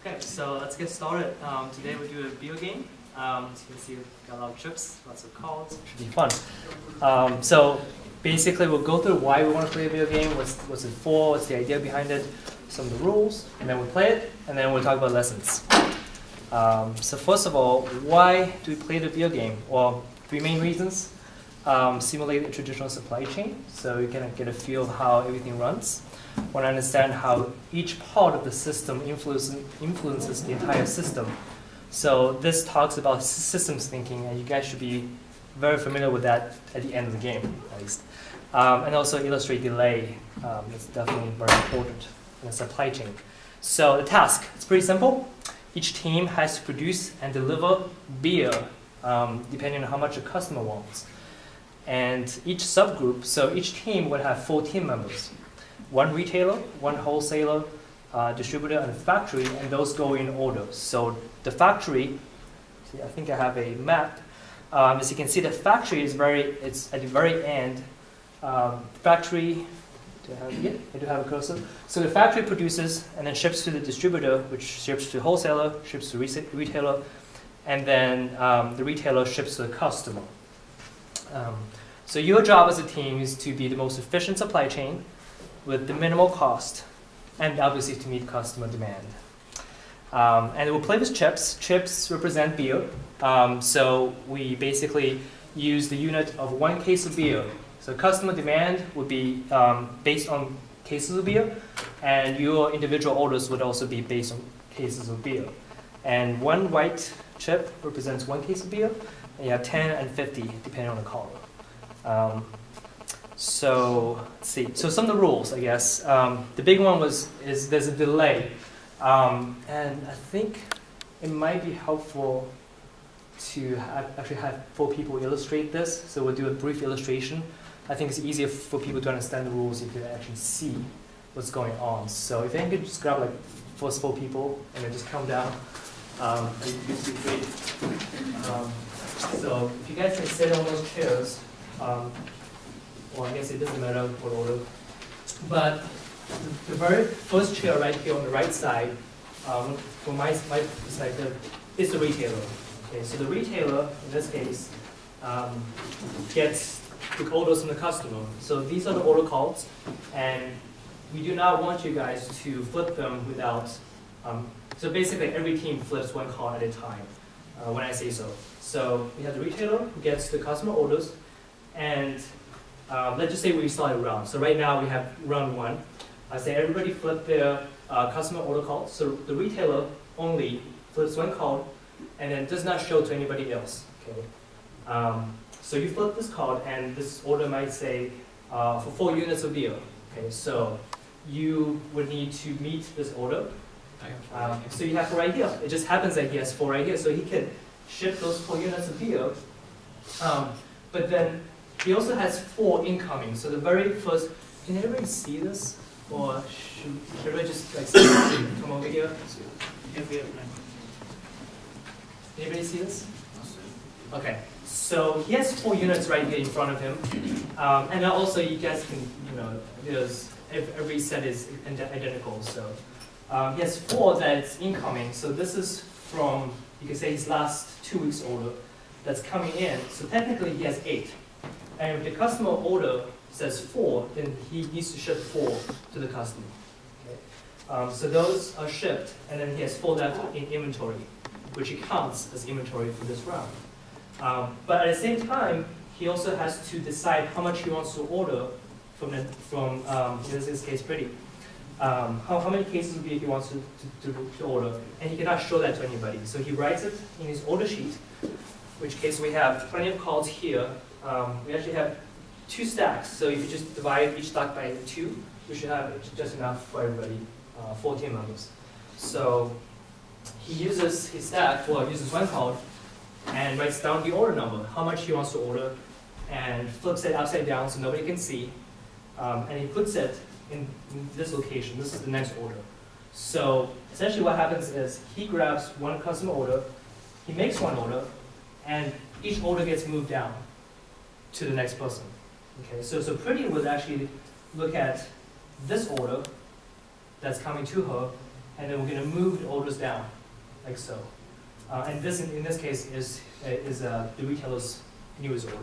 Okay, so let's get started. Today we'll do a video game. As you can see, we've got a lot of chips, lots of cards. Should be fun. So basically, we'll go through why we want to play a video game, what's it for, what's the idea behind it, some of the rules, and then we'll play it, and then we'll talk about lessons. So first of all, why do we play the video game? Well, three main reasons. Simulate a traditional supply chain, so you can get a feel of how everything runs. Want to understand how each part of the system influences the entire system. So this talks about systems thinking, and you guys should be very familiar with that at the end of the game, at least. And also illustrate delay. It's definitely very important in a supply chain. So the task, it's pretty simple. Each team has to produce and deliver beer, depending on how much a customer wants. And each subgroup, so each team would have 4 team members. One retailer, one wholesaler, distributor, and a factory, and those go in order. So the factory, see, I think I have a map. As you can see, the factory is it's at the very end. Factory, do I have it? Yeah, I do have a cursor. So the factory produces and then ships to the distributor, which ships to wholesaler, ships to retailer, and then the retailer ships to the customer. So your job as a team is to be the most efficient supply chain with the minimal cost, and obviously to meet customer demand. And we'll play with chips. Chips represent beer. So we basically use the unit of 1 case of beer. So customer demand would be based on cases of beer, and your individual orders would also be based on cases of beer. And 1 white chip represents 1 case of beer, and you have 10 and 50 depending on the color. So let's see. So some of the rules, I guess. The big one is there's a delay, and I think it might be helpful to actually have 4 people illustrate this. So we'll do a brief illustration. I think it's easier for people to understand the rules if you actually see what's going on. So if you could just grab like first 4 people and then just count down. It'd be great. So if you guys can sit on those chairs. Well, I guess it doesn't matter what order. But the very first chair right here on the right side, from my perspective, is the retailer. Okay, so the retailer, in this case, gets the orders from the customer. So these are the order cards, and we do not want you guys to flip them without. So basically, every team flips 1 card at a time when I say so. So we have the retailer who gets the customer orders, and let's just say we start a round. So right now we have round 1. I say everybody flip their customer order card. So the retailer only flips 1 card and then does not show to anybody else. Okay. So you flip this card, and this order might say for 4 units of beer. Okay. So you would need to meet this order. So you have 4 right here. It just happens that he has 4 right here. So he can ship those 4 units of beer. But then he also has 4 incoming. So the very first, can everybody see this? Or should everybody just like come over here? Anybody see this? Okay. So he has 4 units right here in front of him. And also you guys can, there's every set is identical. So he has 4 that's incoming. So this is from, you can say, his last 2 weeks order that's coming in. So technically he has 8. And if the customer order says 4, then he needs to ship 4 to the customer. Okay? So those are shipped, and then he has 4 left in inventory, which he counts as inventory for this round. But at the same time, he also has to decide how much he wants to order from in this case, Pretty. How many cases of beer he wants to order, and he cannot show that to anybody. So he writes it in his order sheet, which case we have plenty of cards here. We actually have 2 stacks, so if you just divide each stack by 2, we should have just enough for everybody, 4 team members. So he uses his stack, uses 1 card, and writes down the order number, how much he wants to order, and flips it upside down so nobody can see, and he puts it in this location. This is the next order. So essentially what happens is he grabs 1 customer order, he makes 1 order, and each order gets moved down to the next person. Okay, so Pretty would actually look at this order that's coming to her, and then we're going to move the orders down, like so. And this, in this case, is the retailer's newest order.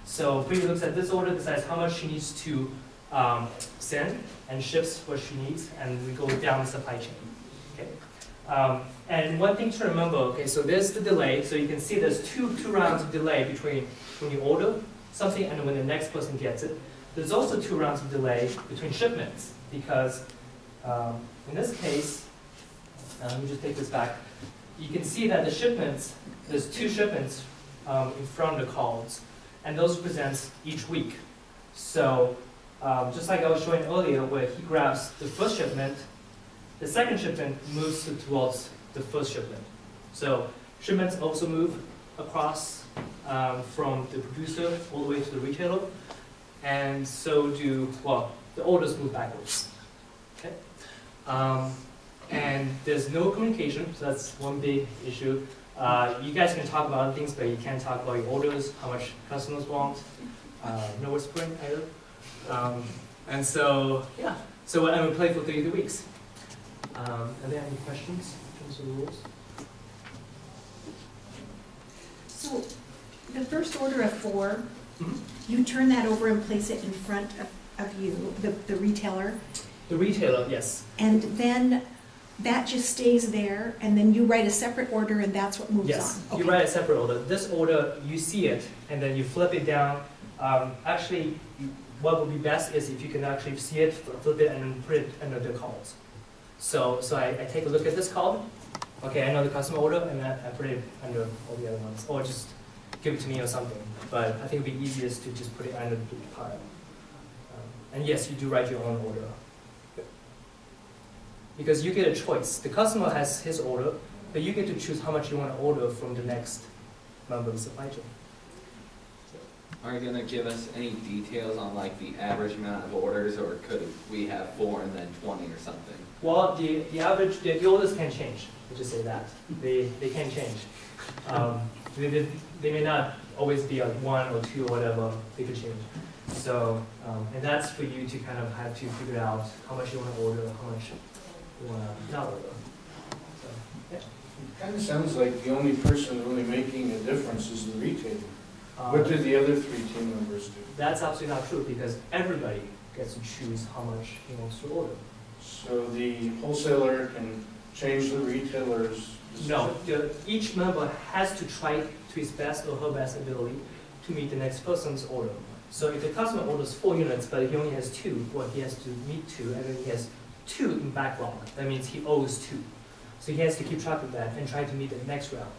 So Brie looks at this order, decides how much she needs to send, and ships what she needs, and we go down the supply chain. Okay. And one thing to remember, okay, so there's the delay. So you can see there's two rounds of delay between when you order something and when the next person gets it. There's also 2 rounds of delay between shipments, because in this case, let me just take this back. You can see that the shipments, there's 2 shipments in front of the calls, and those represent each week. So just like I was showing earlier, where he grabs the first shipment, the second shipment moves towards the first shipment. So shipments also move across from the producer all the way to the retailer, and so do, well, the orders move backwards. Okay? And there's no communication, so that's one big issue. You guys can talk about other things, but you can't talk about your orders, how much customers want, no whispering either. And so, yeah, so I'm gonna play for 32 weeks. Are there any questions in terms of the rules? So, the first order of 4, you turn that over and place it in front of you, the retailer. The retailer, yes. And then that just stays there, and then you write a separate order, and that's what moves yes, on. you write a separate order. This order, you see it, and then you flip it down. Actually, what would be best is if you can actually see it, flip it, and put it under the calls. So I take a look at this column. Okay, I know the customer order, and I put it under all the other ones, or just give it to me or something. But I think it'd be easiest to just put it under the pile. And yes, you do write your own order. Because you get a choice. The customer has his order, but you get to choose how much you want to order from the next member of the supply chain. Are you going to give us any details on like the average amount of orders, or could we have 4 and then 20 or something? Well, the average, the orders can change. Let's just say that. They can change. They may not always be like 1 or 2 or whatever. They could change. So, and that's for you to kind of have to figure out how much you want to order, how much you want to not order. So, yeah. It kind of sounds like the only person really making a difference is the retailer. What do the other 3 team members do? That's absolutely not true, because everybody gets to choose how much he wants to order. So the wholesaler can change the retailer's decision? No, each member has to try to his best or her best ability to meet the next person's order. So if the customer orders 4 units, but he only has 2, well, he has to meet 2, and then he has 2 in backlog. That means he owes 2. So he has to keep track of that and try to meet the next round.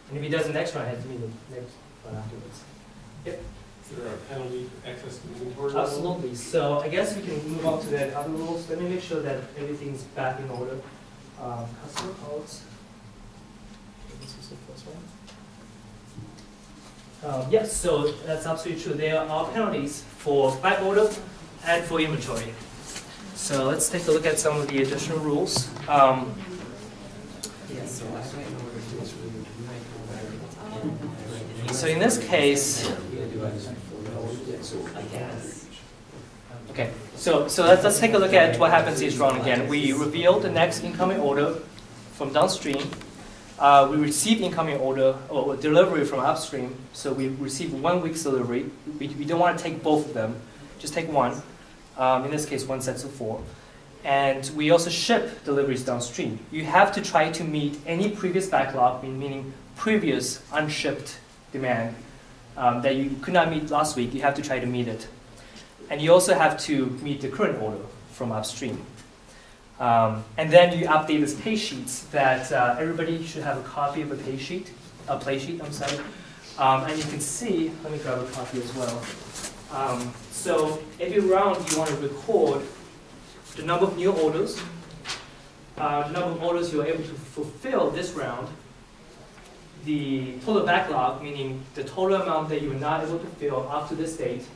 And if he does the next round, he has to meet the next one afterwards. Yep. Is there a penalty for excess inventory? Absolutely. So I guess we can move on to the other rules. Let me make sure that everything's back in order. Customer codes. This is the first one. Yes, so that's absolutely true. There are penalties for back order and for inventory. So let's take a look at some of the additional rules. So in this case, okay, so let's take a look at what happens each round again. We reveal the next incoming order from downstream. We receive incoming order or delivery from upstream. So we receive 1 week's delivery. We don't want to take both of them, just take one. In this case, 1 set of 4. And we also ship deliveries downstream. You have to try to meet any previous backlog, meaning previous unshipped demand that you could not meet last week. You have to try to meet it. And you also have to meet the current order from upstream. And then you update this pay sheets that everybody should have a copy of a play sheet, I'm sorry. And you can see, let me grab a copy as well. So every round you want to record the number of new orders, the number of orders you are able to fulfill this round, the total backlog, meaning the total amount that you were not able to fill up to this date,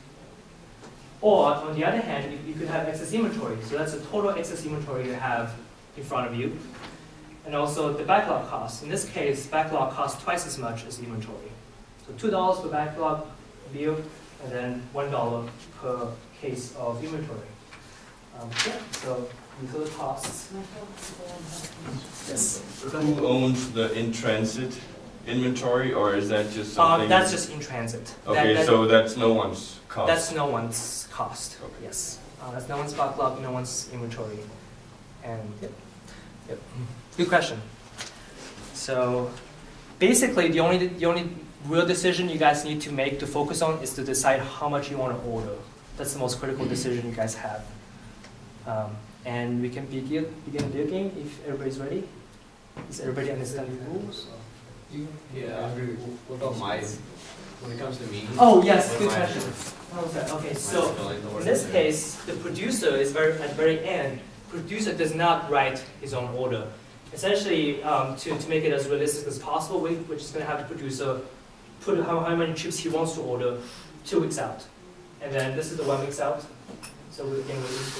or on the other hand, you could have excess inventory. So that's the total excess inventory you have in front of you. And also the backlog cost. In this case, backlog costs twice as much as inventory. So $2 per backlog bill, and then $1 per case of inventory. Yeah, so these are the costs. Yes. Who owns the in-transit inventory, or is that just something? That's just in transit. Okay, so that's no one's cost. That's no one's cost. Okay. Yes. That's no one's backlog, no one's inventory. And yep. Good question. So basically, the only real decision you guys need to make to focus on is to decide how much you want to order. That's the most critical decision you guys have. And we can begin the video game if everybody's ready. Does everybody understand the rules? Yeah, what about when it comes to me? Oh yes, good question. Okay, so in this case, the producer is at the very end. Producer does not write his own order. Essentially, to make it as realistic as possible, we're just going to have the producer put how many chips he wants to order 2 weeks out. And then this is the 1 week out. So we're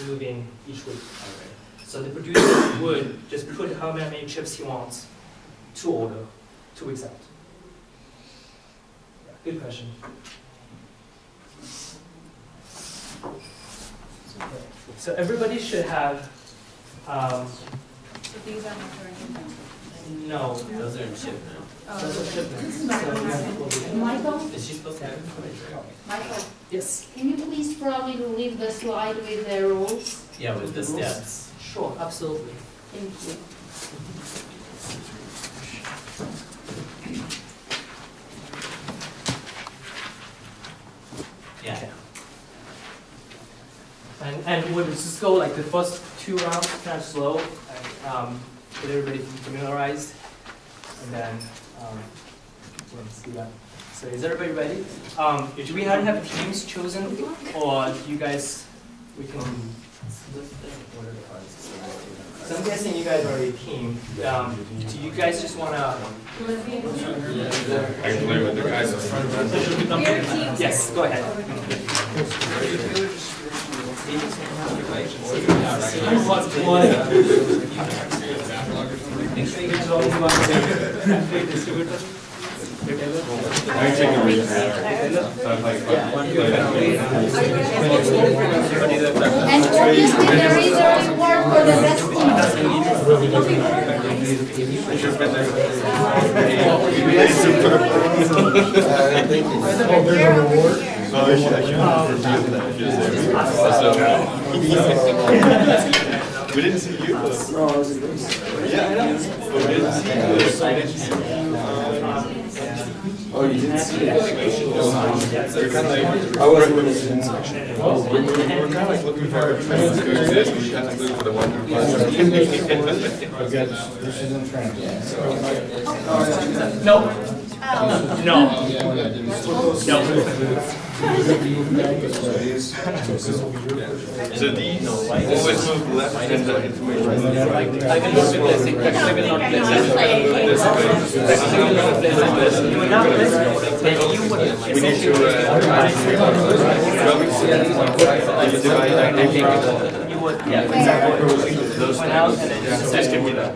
moving each week. So the producer would just put how many chips he wants to order 2 weeks out. Yeah, good question. So everybody should have. So these are not turning down. No. Those are in ship now. Those are shipments. Michael, Is she supposed to have information? Michael, Yes. can you please probably leave the slide with the rules? Yeah, with the steps. Sure, absolutely. Thank you. Yeah. Okay. And we'll just go like the first 2 rounds kind of slow and get everybody familiarized, and then let's do that. So is everybody ready? Do we have teams chosen, or do you guys? We can. So I'm guessing you guys are already a team. Do you guys just want to? I can play with the guys in front of us. Yes, go ahead. I take a read. So I'm like, And obviously there is a reward for the best we didn't see you. Yeah, I know. But we didn't see you. Oh, you didn't see it? We're kind of like, I wasn't in the student section. we're kind of like looking for a trend to exist. We kind of look for the one who This is in France. No. No. So these always move left and the information moves right. I will not replace it. I will not replace it. You would not listen. Then you would. We need to You would. Yeah. Exactly. those Point out stacks. and then Just give me that.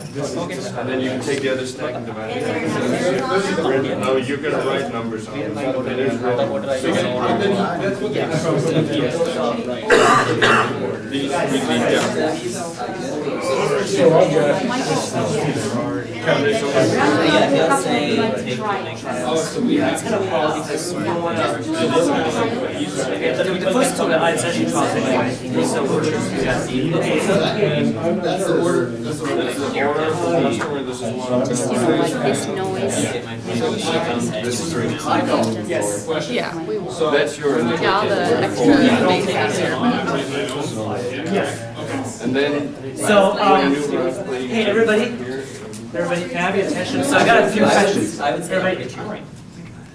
And then you can take the other stack and divide it. No, you're gonna write numbers on it. It is written. These we leave down. It's kind of hard because we don't want to. The first two that I actually tried anyway. So we're just That's the order. That's the order. This is the order for the customer. This is one. Just, you know, like this noise. This is three. yes. Yeah, we will. So that's your indicator. Yeah, the extra Yes. And then So hey hey everybody, can I have your attention? So I got a few questions. I would say Everybody. get you right.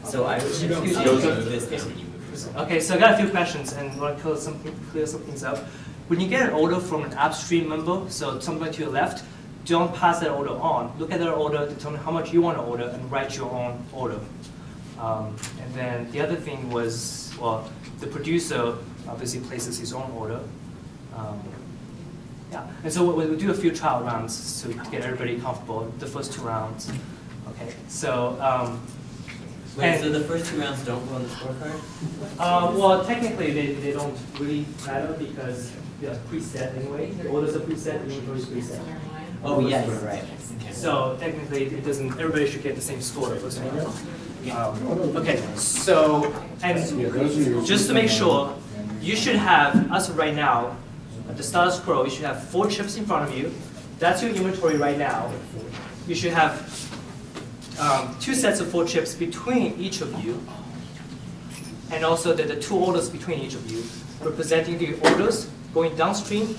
So I would shift this and you move. Okay, so I got a few questions and I want to clear some things up. When you get an order from an upstream member, so somebody to your left, don't pass that order on. Look at their order, determine how much you want to order, and write your own order. And then the other thing was, well, the producer obviously places his own order. Yeah, and so we'll do a few trial rounds to get everybody comfortable. The first 2 rounds. Okay, so Wait, so the first 2 rounds don't go on the scorecard? Well, technically, they don't really matter because they're preset anyway. The orders are preset, the inventory is preset. Oh, yeah, you're right. Okay. So technically, it doesn't. Everybody should get the same score the first round. Okay, so and just to make sure, you should have, as of right now, at the status quo, you should have 4 chips in front of you. That's your inventory right now. You should have 2 sets of 4 chips between each of you, and also the 2 orders between each of you, representing the orders going downstream,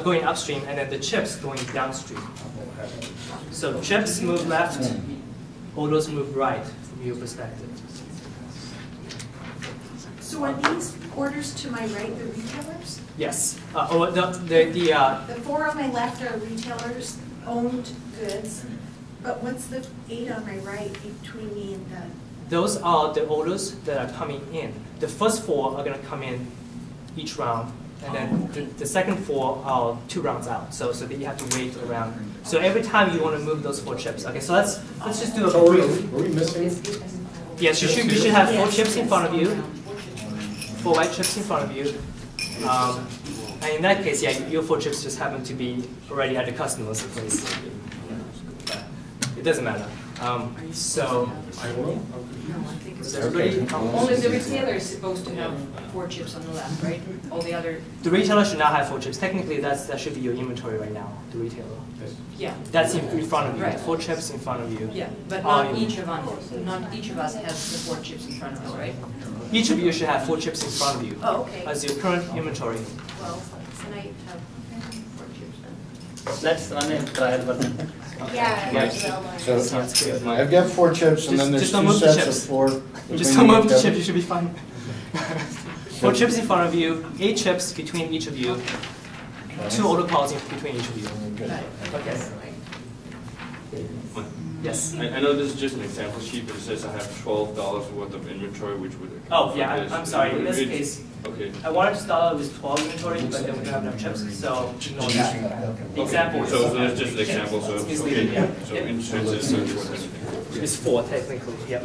going upstream, and then the chips going downstream. So chips move left, orders move right from your perspective. So are these orders to my right the retailers? Yes. The 4 on my left are retailers owned goods, but what's the 8 on my right between me and the? Those are the orders that are coming in. The first 4 are going to come in each round, and then the second 4 are 2 rounds out. So that you have to wait around. So every time you want to move those 4 chips. Okay, so let's just do a brief. Are we missing? Yes, you should have 4 chips in front of you. 4 white chips in front of you. And in that case, yeah, your 4 chips just happen to be already at the customer's place. It doesn't matter. So, is everybody? Only the retailer is supposed to have 4 chips on the left, right? All the other, The retailer should not have 4 chips. Technically, that should be your inventory right now. The retailer. yeah, That's in front of you. Right. 4 chips in front of you. yeah, but Oh, not you- each of us has the 4 chips in front of us, right? Each of you should have 4 chips in front of you Oh, okay. as your current inventory. Well, can I have 4 chips then? Let's run a trial button. Yeah. So Sounds good. I've got 4 chips and then there's Just don't 2 move the sets chips. of 4. You just between don't me move and the Kevin. chips, you should be fine. 4 chips in front of you, 8 chips between each of you, 2 order calls in between each of you. Okay. Yes. I know this is just an example sheet, but it says I have $12 worth of inventory, which would account Oh, for yeah, this. I'm sorry. In this It's- case, Okay. I wanted to start out with 12 inventory, but then we don't have enough chips, so ignore that. The example So that's just an example, so, It's okay, leaving, yeah. so in sense, it's It's 4 technically, yep.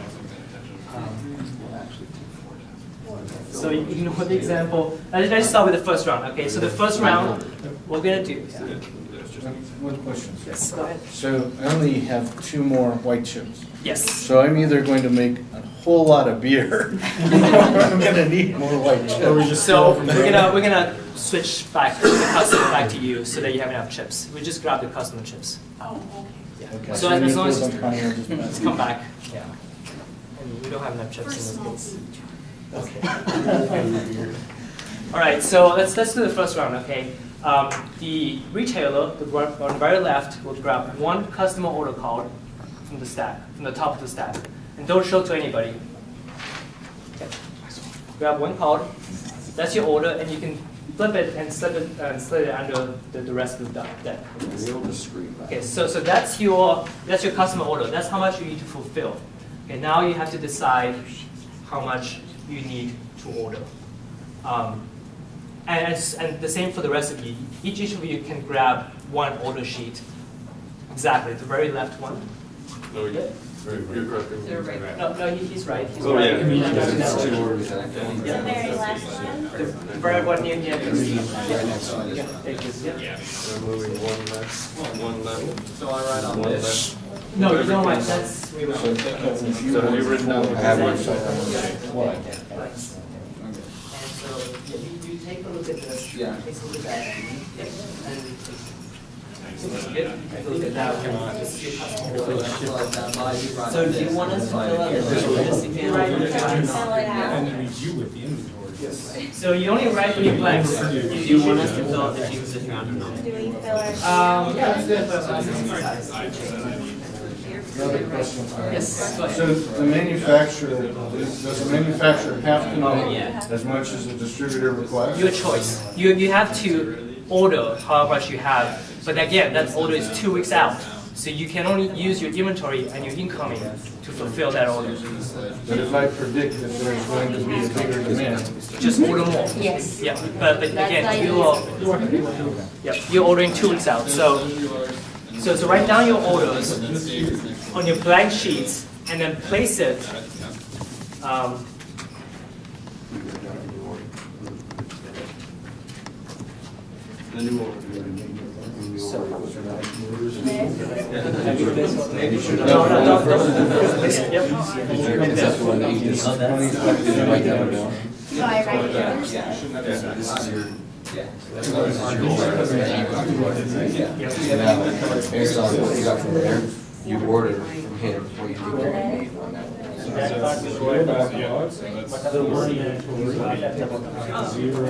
So ignore the example. Let's start with the first round. Okay, so the first round, we're gonna do. One question. Yes, go ahead. So I only have 2 more white chips. Yes. So I'm either going to make a whole lot of beer, or I'm going to need more white chips. So we're gonna switch back the customer back to you so that you have enough chips. We just grab the customer chips. Oh, Okay. So as long as I'm coming, I'll just let's come back. Yeah. And we don't have enough for chips in small this case. seed. Okay. All right, so let's do the first round, okay? The retailer, the one on the very left, will grab 1 customer order card from the stack, from the top of the stack, and don't show to anybody. Okay. Grab 1 card. That's your order, and you can flip it and slip it under the rest of the deck. Real discreet. Okay, so that's your customer order. That's how much you need to fulfill. Okay, now you have to decide how much you need to order. And the same for the rest of you. Each of you can grab 1 order sheet. Exactly, the very left one. No, you're correct. They're right. No, he's right. He's Oh, right. yeah. Yeah. Very last one? The very one near the end. Yeah. Thank you. Yeah. So moving 1 left, 1 left. So I write on 1 this. left. No, you don't mind. That's we will. So if you So have want- you written down? I have one. Why? And so you take a look at this. Yeah. Take a look at that. And take a look at that. This is your customer order. So do you want us to fill out the this again? And then review with the inventory. So you only write when you blanks. Do you want us to fill out the sheets this round or not? Do we fill our? Yeah, let's do it for exercise. Another question. Yes, go ahead. So the manufacturer, does the manufacturer have to Oh, know yeah. as much as the distributor requires? Your choice. You have to order how much you have, but again, that order is 2 weeks out. So you can only use your inventory and your incoming to fulfill that order. But if I predict that there's going to be a bigger demand, Just order more. Yes. Yeah, but again, you're ordering 2 weeks out. So write down your orders on your blank sheets and then place it The new order. Based on what you got from there, you order from him what you think you're gonna need on that one.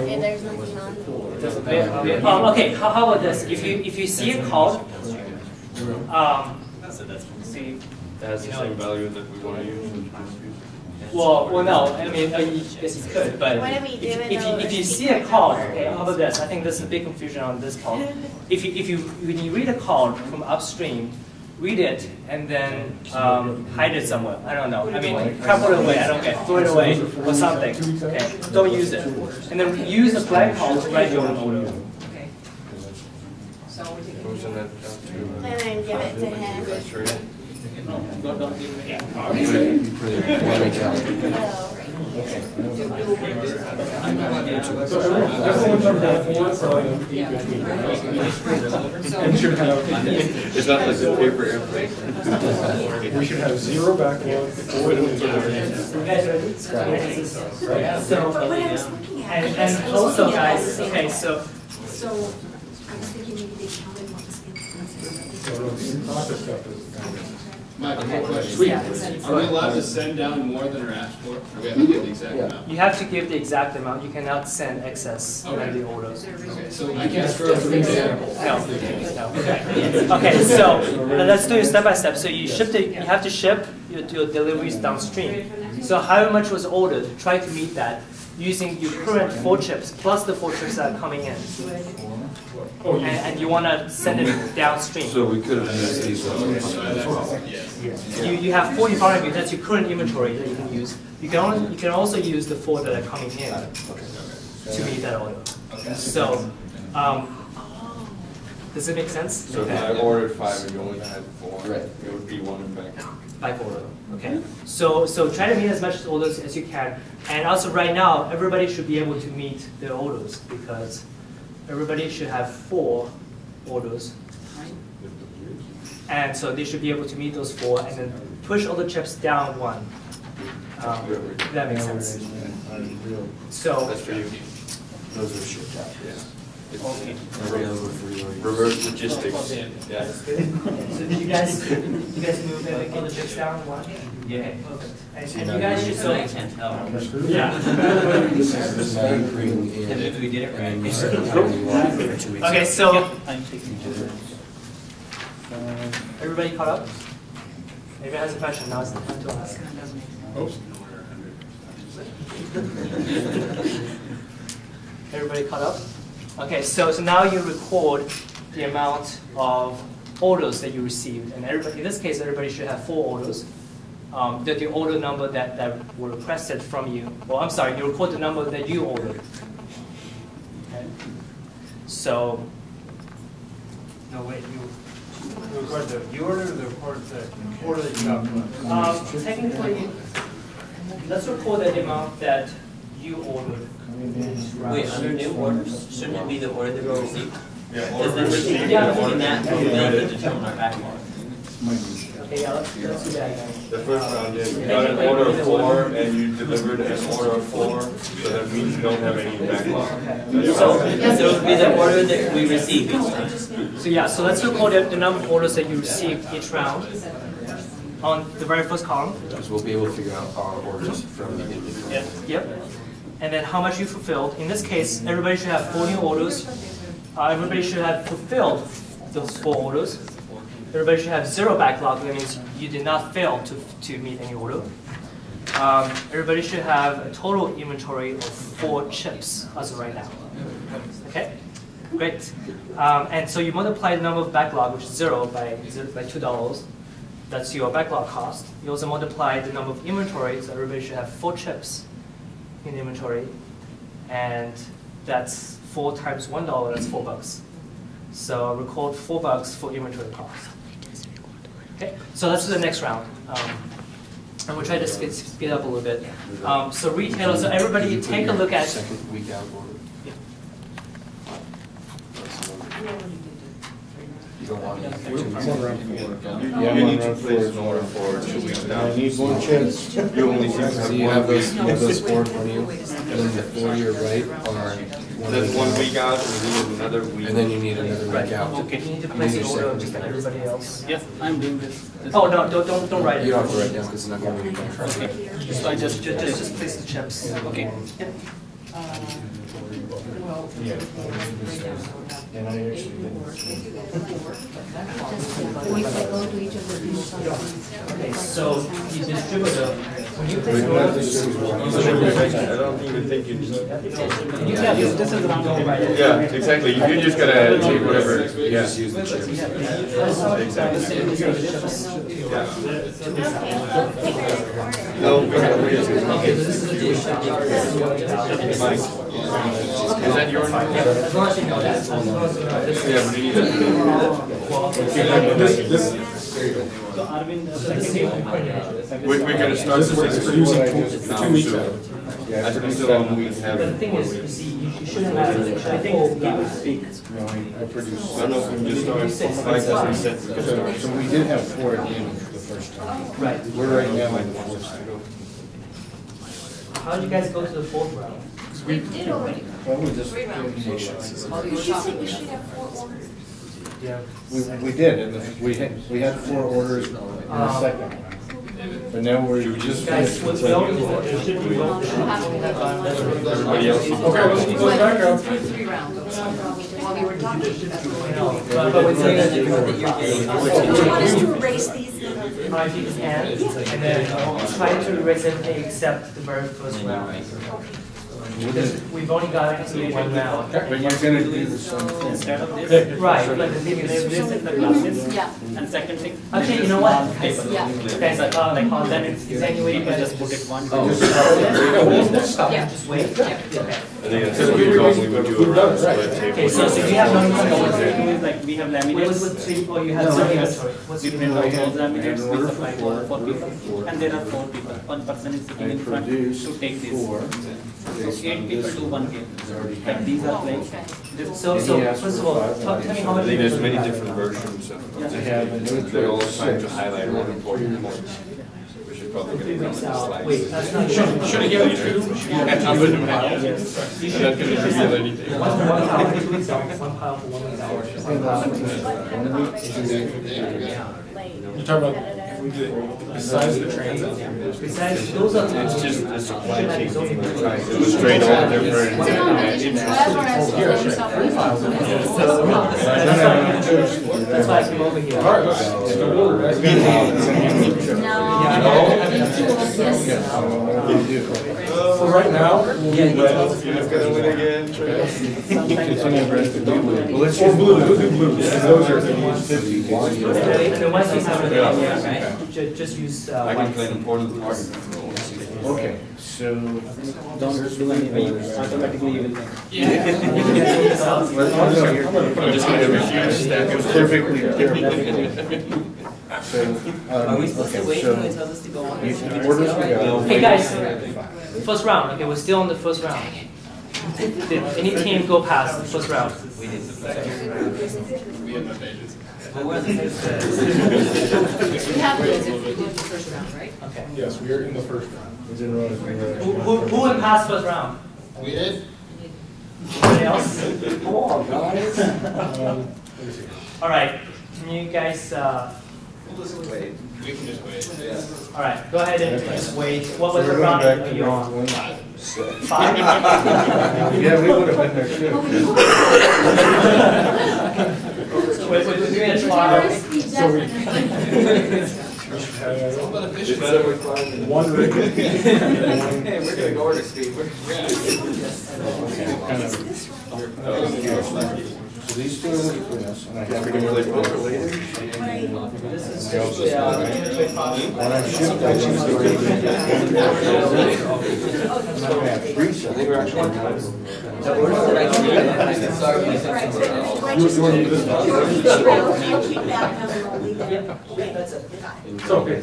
And there's nothing on. Okay, how about this? If you see a card, see, That has the same value that we want to use. well, no. I mean, yes, you could, but What do we do with if you those see a card, okay, how about this? I think there's a big confusion on this card. When you read a card from upstream, read it and then hide it somewhere. I don't know. I mean, put it away. I don't care. Throw it away or something. Okay, don't use it. And then use a blank card to write your own order. Okay. Motion that down to. And then give it to him. That's right. Don't give it. Yeah. It's not like the paper airplane. We should have 0 backlog, 4 So, But what I was looking at. and also, guys. Okay, so. So I was thinking maybe they counted what was in. Mike, I have a question. Are we allowed to send down more than are asked for? Or we have to give the exact amount? You have to give the exact amount. You cannot send excess in the order. Okay, so I can't throw for example. No. Okay, so let's do it step by step. So you have to ship your deliveries downstream. So however much was ordered, try to meet that using your current 4 chips plus the 4 chips that are coming in. And you want to send it downstream. So we could have used these as well. You have 4 in front of you. That's your current inventory that you can use. You can also use the 4 that are coming in to meet that order. So, does it make sense? So if I ordered 5 and you only had 4, Right. it would be 1 in back. By order. Okay. So try to meet as much orders as you can. And also right now, everybody should be able to meet their orders because everybody should have 4 orders. And so they should be able to meet those 4 and then push all the chips down 1. If that makes sense. So That's for you. Those are shipped out. Yeah. okay. Reverse logistics. Yeah. So did you guys move all the chips down 1? Yeah. Okay, perfect. And you guys should So I so can't tell. yeah. If we did it right. Okay, so everybody caught up? Everybody has a question, now it's the time to ask. Everybody caught up? Okay, so now you record the amount of orders that you received, and everybody, in this case, everybody should have 4 orders. The order number that were requested from you. Well, I'm sorry, you record the number that you ordered. Okay. So, no wait, you Record the order, the order that you got. technically, let's record the amount that you ordered. Wait, under new orders, shouldn't it be the order that we received? Yeah. Because then we can that to determine our backlog. Okay, yeah, let's do that. The first round, yeah, you got an order of 4 and you delivered an order of 4, so that means you don't have any backlog. So So it would be the order that we received each time. So yeah, so let's record the number of orders that you received each round on the very first column. Because we'll be able to figure out our orders from the inventory. Yep. And then how much you fulfilled. In this case, everybody should have 4 new orders. Everybody should have fulfilled those 4 orders. Everybody should have 0 backlog. That means you did not fail to meet any order. Everybody should have a total inventory of 4 chips as of right now. Okay? Great. And so you multiply the number of backlog, which is 0, by $2. That's your backlog cost. You also multiply the number of inventory, so everybody should have 4 chips in inventory. And that's 4 times $1, that's $4. So record $4 for inventory cost. Okay, so let's do the next round. And we'll try to speed up a little bit. So retailers, so everybody take a look at. Second week out order. You don't want to. You need to place an order for 2 weeks I now. need more chips. You only seem to So have you 1 have week. those four in front of you, and then the 4 to your right are. That's 1 week out, and you need another week. And then you need another week out. Okay. You need to place an order just like everybody else. Yes, I'm doing this. Oh no! Don't write it. You don't have to write down because it's not going to be done. So I just Just place the chips. Okay. And I actually didn't. Okay. So the distributor, when you place an But order, this is one. I don't even think you need. Yeah, this is around. Yeah, exactly. You just gotta take whatever. You Yeah. just use the chips. No, we gotta wait. okay, this is the Mike. Is that your number? As long as you know that. As long as you know this. Yeah, but you need that. So Arvind, We're gonna start this producing now, 2 weeks so out. I still have we have. But the thing is, you see, you shouldn't have. I think he would speak. No, I produced. I don't know if we can just start. Mike doesn't set the start. So we did have 4 at the end the first time. Right. We're right now in the fourth. How did you guys go to the fourth round? We did already. Well, we just. Yeah. We did, and we had 4 orders in the second one. But now we're just Guys, finished. we don't, it should be voted. Everybody else. Three rounds, while we were talking. But we're saying that Do you want us to erase these then? if you can, and then try to erase everything except the very first round. Because we've only got to one round. But you're gonna do the same thing. instead of this, Right, but the thing this is, in the classes. Yeah. And second thing. actually, you know what? Yeah. Guys, like, then it's anyway, People just put it one. Yeah. just wait. Yeah. I think that's what we normally would do around split table. Okay, so you have no Like we have What laminates. was three, oh, you had some inventory. What's We your print inventory? out those laminates, we supply to 4 people. And there are 4 people. One person is sitting in front to take this. So 8 people do 1 game. But these are like, this, So, first of all, tell me how I much. think there's many different versions of they're all trying to highlight one important point. We should probably get around the slides. Wait, that's not. should I give it to you? That's not gonna reveal anything. One pile for 2 weeks out, one pile for 1 week out. You're talking about besides the transit? Besides, those are. It's just the supply chain being trying to illustrate all the different That's why I came over here. So right now, You're just gonna win again, Trey. Well, let's do blue, we'll do blue. Those are 50. And then once you have it, just use. I can play an important part. Okay, so. don't do anything, automatically you will think. I'm just gonna have a huge stack of Perfectly clear. So, Are we supposed to okay, wait so until it tells us to go on? the orders we got. Hey guys, first round. Okay, we're still on the first round. Did any team go past the first round? We did. We had no pages. But we're on the same side. We have those if we go to the first round, right? Okay. Yes, we are in the first round. Who went past first round? We did? Anybody else? Come on, guys. All right. Can you guys? Wait. We can just wait. All right. Go ahead and just wait. What was the round are you on? 5. Yeah, we would have been there too. We're doing a trial. One rig. Hey, we're gonna go order speed. So these two are between us, and I have. We're gonna play poker later. This is just When I shift, I choose the ring. And I have 3 sets. I think we're actually. I'll keep that number, I'll leave that. That's it. So, okay.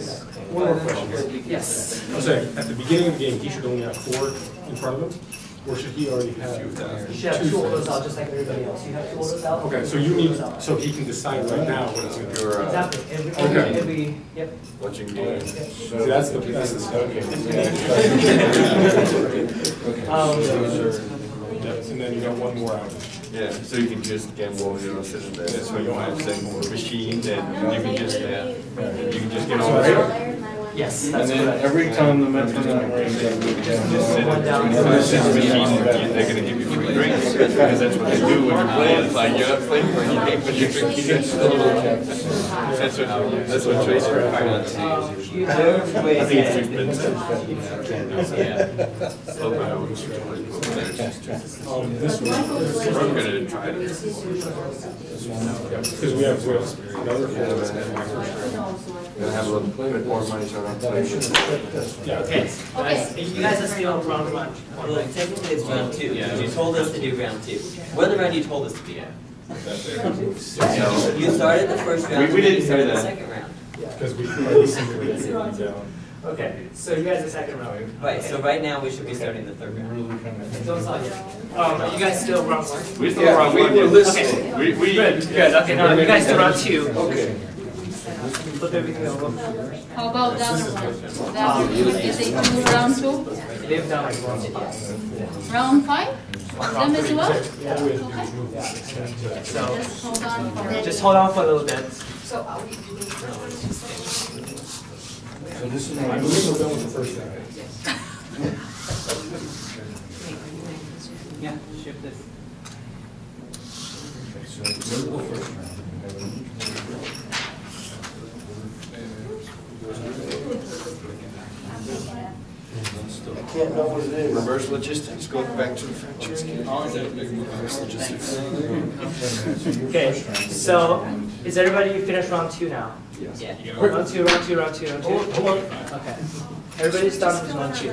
One more question. Yes. I'm saying, at the beginning of the game, he should only have 4 in front of him? Or should he already have? You should have 2 orders out, just like everybody else. You have 2 orders out. Okay, so you need, so he can decide right now what he's gonna do. Exactly. Okay. Every, yep. Watching games. See, that's the stuff. And then you got 1 more out. Yeah, so you can just gamble, you know, sitting there, so you don't have to send more machine, then you can just, get on there. Yes, And that's then correct. every time the Metronet rings, I move down. Just sit they're gonna give you free drinks, because that's what they do when you play, it's like, you're not playing for any game, but you're drinking. That's what Tracer requires. You have I think it's too expensive. This one, I'm gonna try it. because we have another 4 that's in my first round. Gonna have a little bit more money, so I don't play. Yeah. Okay, guys, you guys are still on round 1. Well, technically it's round 2, because you told us to do round 2. What are the round you told us to be at? You started the first round, We and then didn't you started do the that. second round. Because we already simulated it down. Okay, so you guys are second round. Right, so right now we should be starting the third round. Don't stop yet. You guys still round 1? We still round one. were listening. Okay. We. Good. Okay, now you guys do round 2. Okay. Flip everything over. How about the other one? Is it round 2? They've done like round 1. Round 5? Them as well? Yeah. Okay. So Just hold on for that. just hold on for a little bit. So are we doing So this is I believe we're done with the first round. Yeah, shift this. So go to the first round. I can't know what it is. Reverse logistics, go back to the factory. Reverse logistics. Okay, so is everybody finished round 2 now? Yeah. Round 2, round 2, round 2, round 2. Hold on. Okay. Everybody's done with round 2.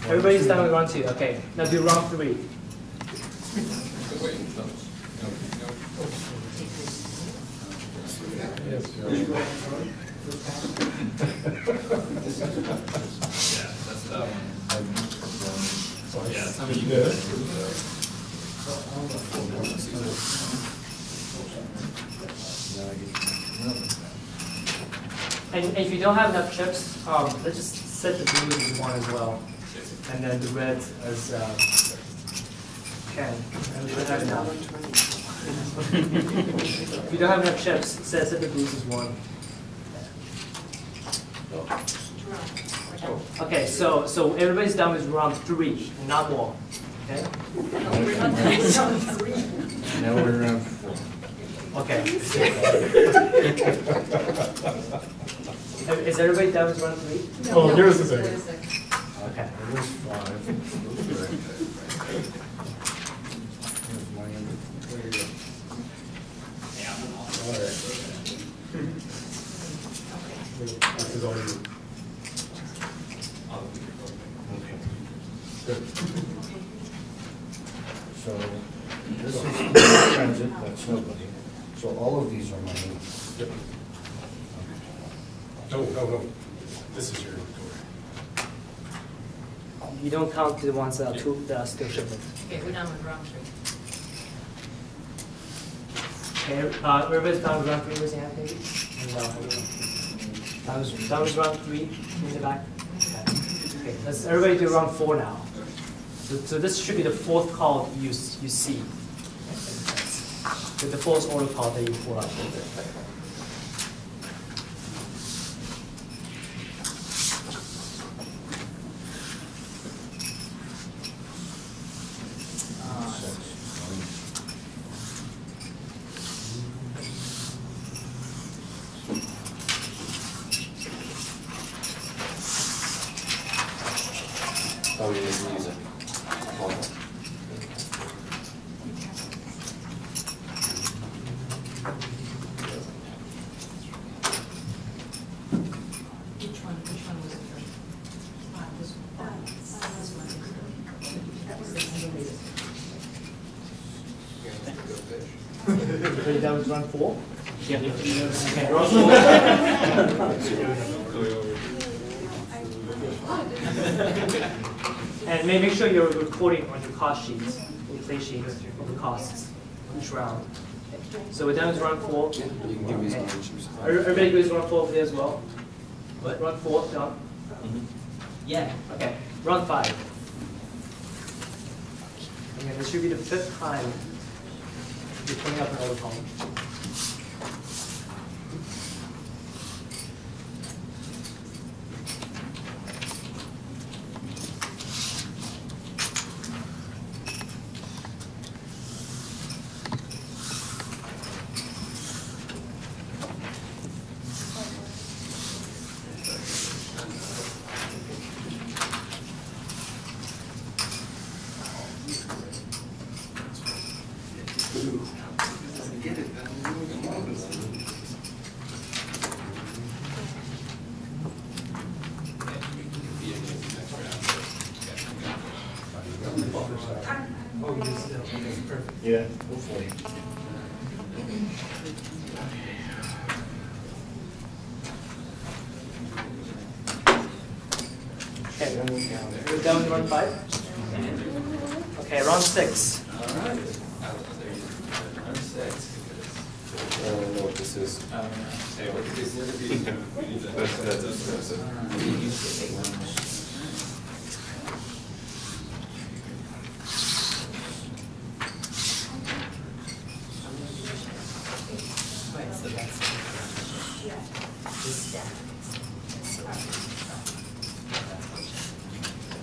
Everybody's done with round 2. Okay. Now do round 3. And if you don't have enough chips, let's just set the blue as 1 as well. And then the red as 10. And we should have enough. If you don't have enough chips, set the blues as 1. Okay, so everybody's done with round 3, not more. Okay? Now we're around 4. Okay. Is everybody done with round 3? Oh, here's the thing. Okay. There's 5. This is all you. Good. So this is transit, that's nobody. So all of these are mine. Yep. No. This is your inventory. You don't count the ones that are still shipping. Okay, we're done with round 3. Okay, everybody's done with round 3, raise your hand, maybe? That was round 3 in the back. Okay, let's everybody do round 4 now. So this should be the 4th call you see. The 4th order call that you pull out. Oh, you need to use it. Which one was it first? This one. This one. Everybody done with round 4? Okay, run 4. And make sure you're recording on your cost sheets, or play sheets of the costs each round. So we're done with round 4. Okay. Everybody goes round 4 over there as well? What? Round 4, done? Yeah. Okay. Round 5. Okay, this should be the 5th time you're putting up another column. Yeah, hopefully. Okay, we're done with round 5? Okay, round 6. Round 6. I don't know what this is.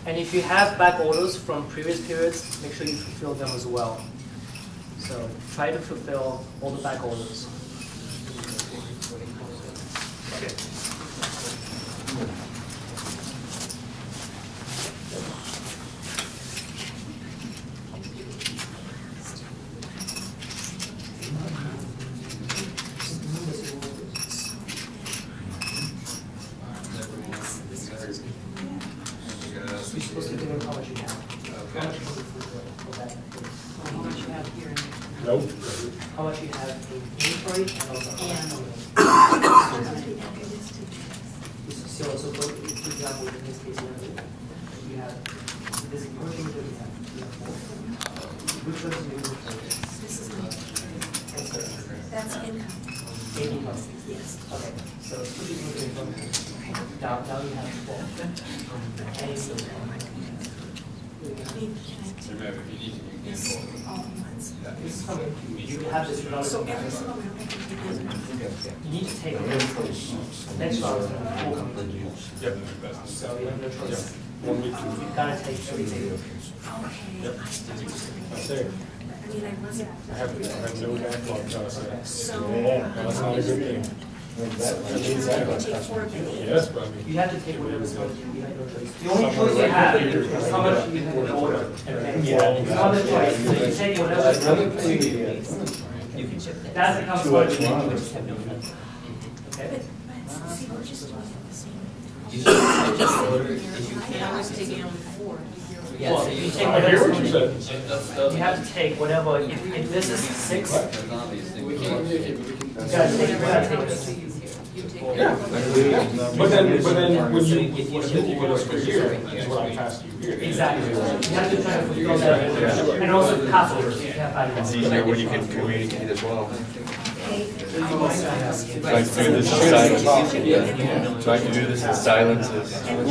And if you have back orders from previous periods, make sure you fulfill them as well. So try to fulfill all the back orders. Okay. You're supposed to do how much you have. How much you fulfill. How much you have here. Nope. How much you have in inventory and also how much. So for example, in this case, you have this equation that we have. Which one is your inventory? This is me. That's income. Income. Yes. Okay, so put your income. Now you have 12. And you still This all months. This is coming. You have this round. So every single round I can You need to take it. Next round is going to be 4 complete. Yep. So you have no choice. One week. You've got to take everything. Yep. That's it. I mean, I wasn't. I have no backlog, So. that's not a good thing. That means that. Yes, probably. You have to take whatever's going to be. You have no choice. The only choice you have is how much you have in order. It's not a choice. So you take whatever's going to be. You can ship that. That's the consequence. Okay? But, see, we're just doing it the same. You should just order if you I was taking on 4. Yeah, Well, so you you take I hear what whatever's you going to said. be. You have to take whatever. If this is 6, you gotta take this. Yeah. But then when you get us for here, is what I'm asking you here. Exactly. You have to try to fulfill that. And also passwords. You have passwords. It's easier when you can communicate as well. Try to do this in silence. Try to do this in silence. And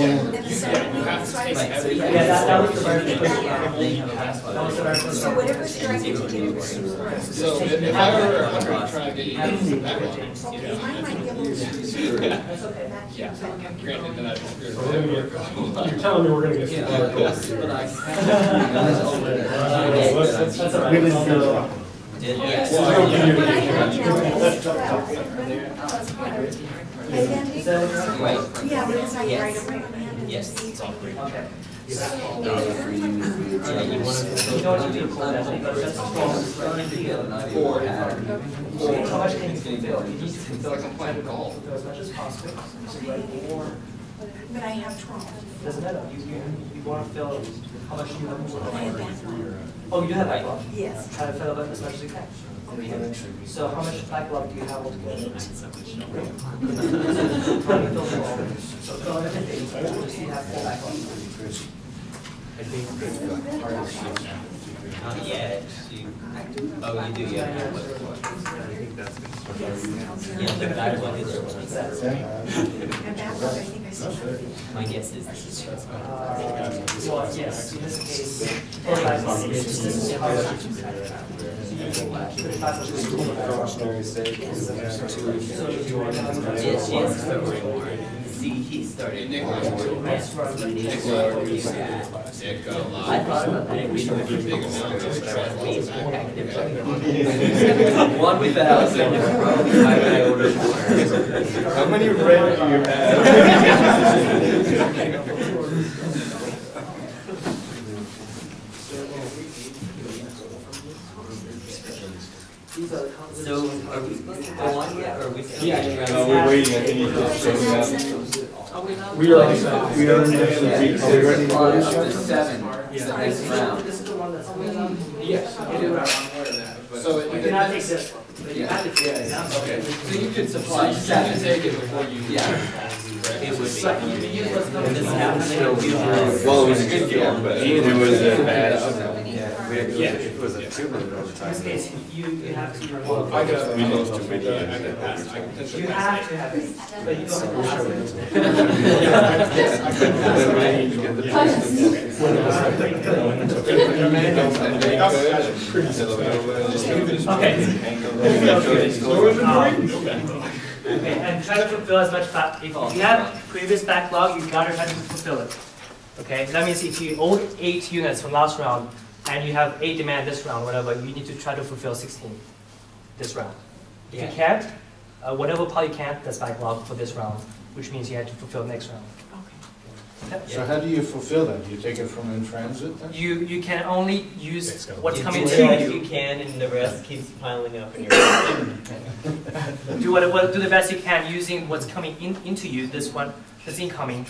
so, Yeah, that was the very first question. That was the very first so whatever's directed to do. So if I were to try to get you backlog, Okay, mine might be a little bit. That's okay. yeah, granted that I just screwed We're gonna get- You're telling me we're gonna get. That's all right. So, Yes. But I have now this 12, and then, is that what you're Right. yeah, because I Yes. write it right on hand. Yes. Okay. You want to You don't need to call that because that's strong. How much can you fulfill? You need to fulfill as much as possible. So you write 4. But I have 12. Doesn't matter. You want to fill how much you have. I have backlog. Oh, you do have backlog? Yes. Try to fill it as much as you can. Okay. So how much backlog do you have altogether? 8. How many fill them all? So if it's 8, just you have 4 backlog. Not yet. Oh, you do, yeah. Yeah, the backlog is. And backlog, I think I said 30. My guess is this is. Well, yes, in this case, 4 backlog is just to see how much you can. Precautionary sake. Yes, February more. See, he started. Nick, I thought about that. We would be big amount of one with the house and I ordered more. How many red do you have? So, are we supposed to go on yet, or are we still? We're waiting, I think you just showed up. We are on We are in the Are we ready to go? Up to 7, the next round. This is the one that's coming up. Yes. So You cannot take this one. But you have to take it. Okay, so you could supply 7. Take it before you. Yeah. It would be. But you can use what's coming in. Well, it was a good game, but it was a bad. It was a 2-minute In overtime. this case, you have to. I got. We lost too many. I can pass. I can potentially You pass. have to have it, but you don't have Okay, and try to fulfill as much if you have previous backlog, you gotta try to fulfill it. Okay, that means if you owed 8 units from last round and you have 8 demand this round, whatever, you need to try to fulfill 16 this round. If you can't, whatever part you can't, that's backlog for this round, which means you have to fulfill next round. Okay. So how do you fulfill that? Do you take it from in transit then? You can only use what's You coming do to what you. you can, and the rest keeps piling up, and you're. Do the best you can using what's coming into you, this one, this incoming,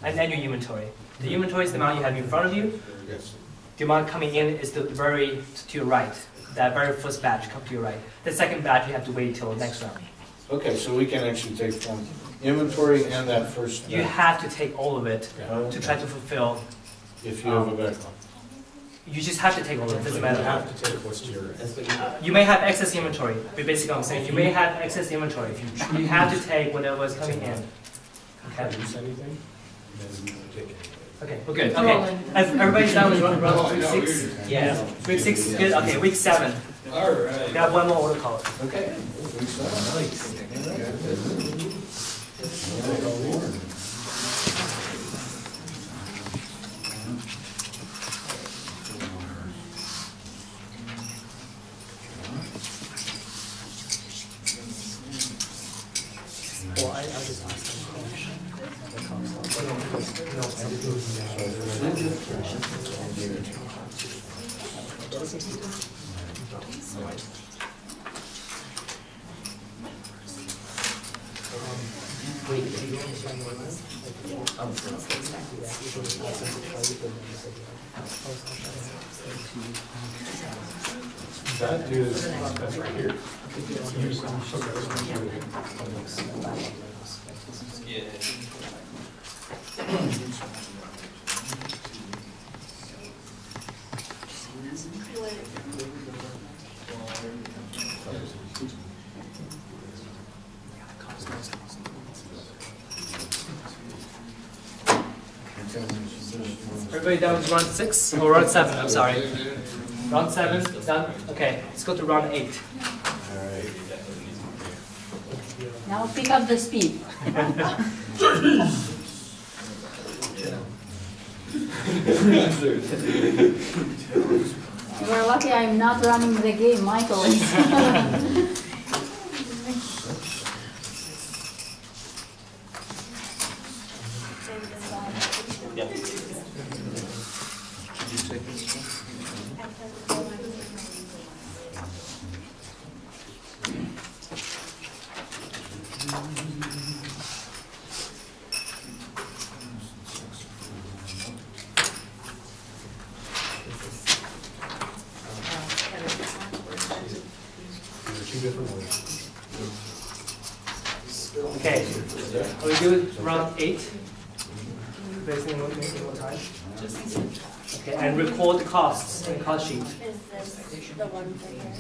and then your inventory. The inventory is the amount you have in front of you. Yes. The amount coming in is the very to your right. That very first batch comes to your right. The second batch you have to wait till next round. Okay, so we can actually take from inventory and that first. You have to take all of it to try to fulfill. If you have a backlog. You just have to take all of it. Doesn't matter. You have to take what's to your. You may have excess inventory. But basically, I'm saying you may have excess inventory. You have to take whatever is coming in. Okay. Produce anything, then you take it. Okay, we're good. Okay, everybody's done with run week 6? Yeah. Week 6 is good. Okay, week 7. All right. We have one more order call. Okay. Well, I just asked them a question. That is, that's right here. Everybody down to round 6 or round 7? I'm sorry. Round 7 done. Okay, let's go to round 8. Now pick up the speed. You are lucky I'm not running the game, Michael is. different ways. Okay, are we good with round 8? Basically, one time. Okay, and record the costs in the cost sheet. Is this the one for here?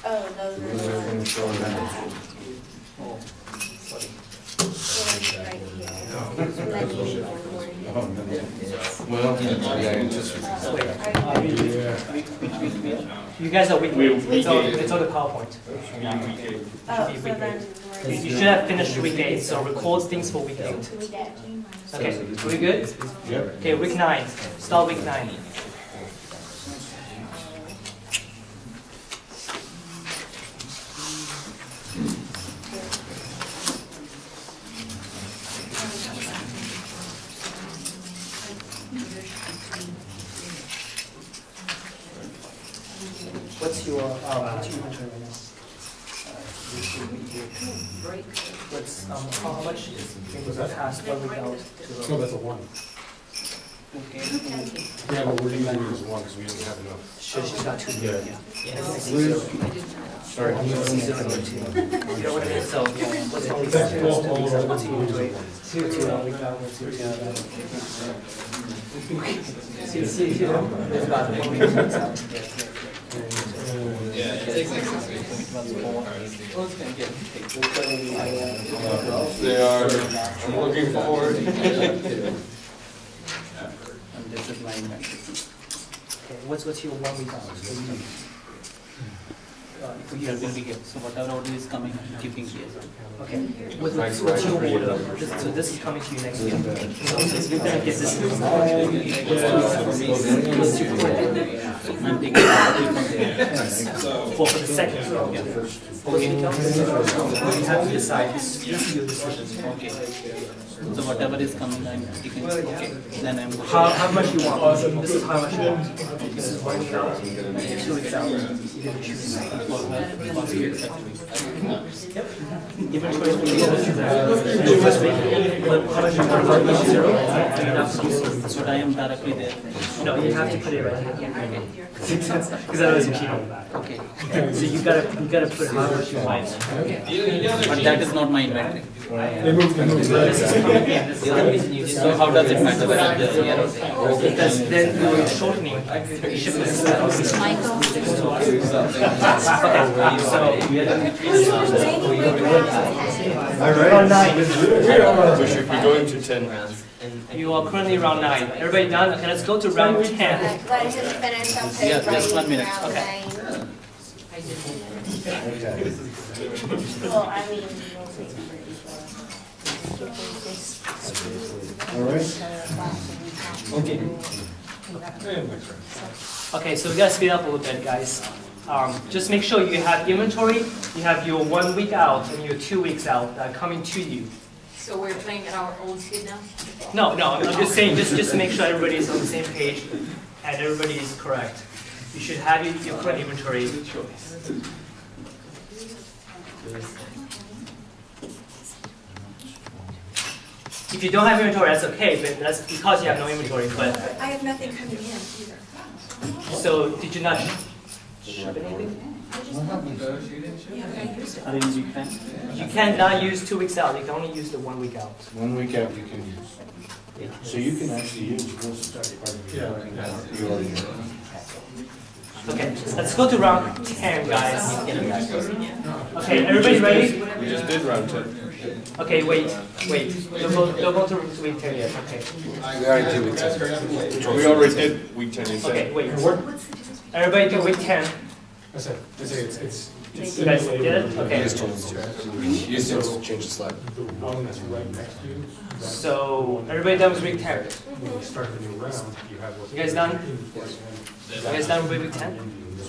Oh, those are the ones. The ones right here. And then you need one more. Well, yeah, just. You guys are week 8. It's on the PowerPoint. Oh, so then You should have finished week 8, so record things for week 8. we get. Okay, are we good? Yep. Okay, week 9. Start week 9. What's your inventory right now? What's how much was that past 1 week out? No, that's a 1. Okay. Yeah, but we're using it as 1 because we didn't have enough. She's got 2. Yeah. Sorry. You know what it is, so what's the only That's all over. what's the inventory? 2 week out, what's your see, there's about 1 week out. Yeah, it takes like 6 weeks. They are, I'm looking forward. And this is my inventory. Okay, what's your 1 week out? Here will be here. So whatever order is coming, I'm keeping here. Okay, what's your order? So this is coming to you next week. So you're gonna get this. I'm taking it from there. For the second. Okay. You have to decide. This is your decision. Okay. So whatever is coming, I'm taking it. Okay. Then I'm going. How much you want? This is how much you want. This is 1 week out, 2 weeks out. You get to choose. Inventory for the first week. How much you want? 0? So I am directly there. No, you have to put it right here. Because otherwise you cheat. Okay. So you gotta put how much you want. But that is not my inventory. They moved. So how does it matter whether I'm there? Because then you're shortening the shipment. Michael? Round 9. We should be going to 10. You are currently round 9. Everybody done? Okay, let's go to round 10. Let him finish up his Yeah, just 1 minute. round Okay. nine. Well, I mean, All right. Okay, so we gotta speed up a little bit, guys. Just make sure you have inventory, you have your 1 week out and your 2 weeks out that are coming to you. So we're playing at our old speed now? No, I'm just saying, just to make sure everybody is on the same page and everybody is correct. You should have your current inventory. If you don't have inventory, that's okay, but that's because you have no inventory. But I have nothing coming in either. so did you not ship anything? Yeah, I used it. Are in week 10? You cannot use 2 weeks out. You can only use the 1 week out. 1 week out you can use. So you can actually use this part of your working out. You already know. Okay, let's go to round 10, guys. Okay, everybody ready? We just did round 10. Okay, wait. Don't go to week 10 yet. Okay. We already did week 10. We already did week 10, you said. Okay, wait. Everybody do week 10. I said, it's. You guys did it? Okay. You just need to change the slide. The one that's right next to you. So, everybody done with week 10? When you start the new round, you have what. You guys done? You guys done with week 10?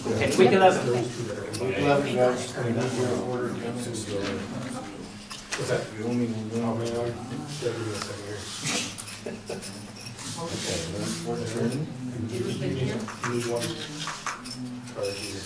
Okay, week 11. Week 11, guys, we need your order comes. What's that? You only need Oh, one. man, I'll give you a second here. Okay, that's for turn. You need one card here.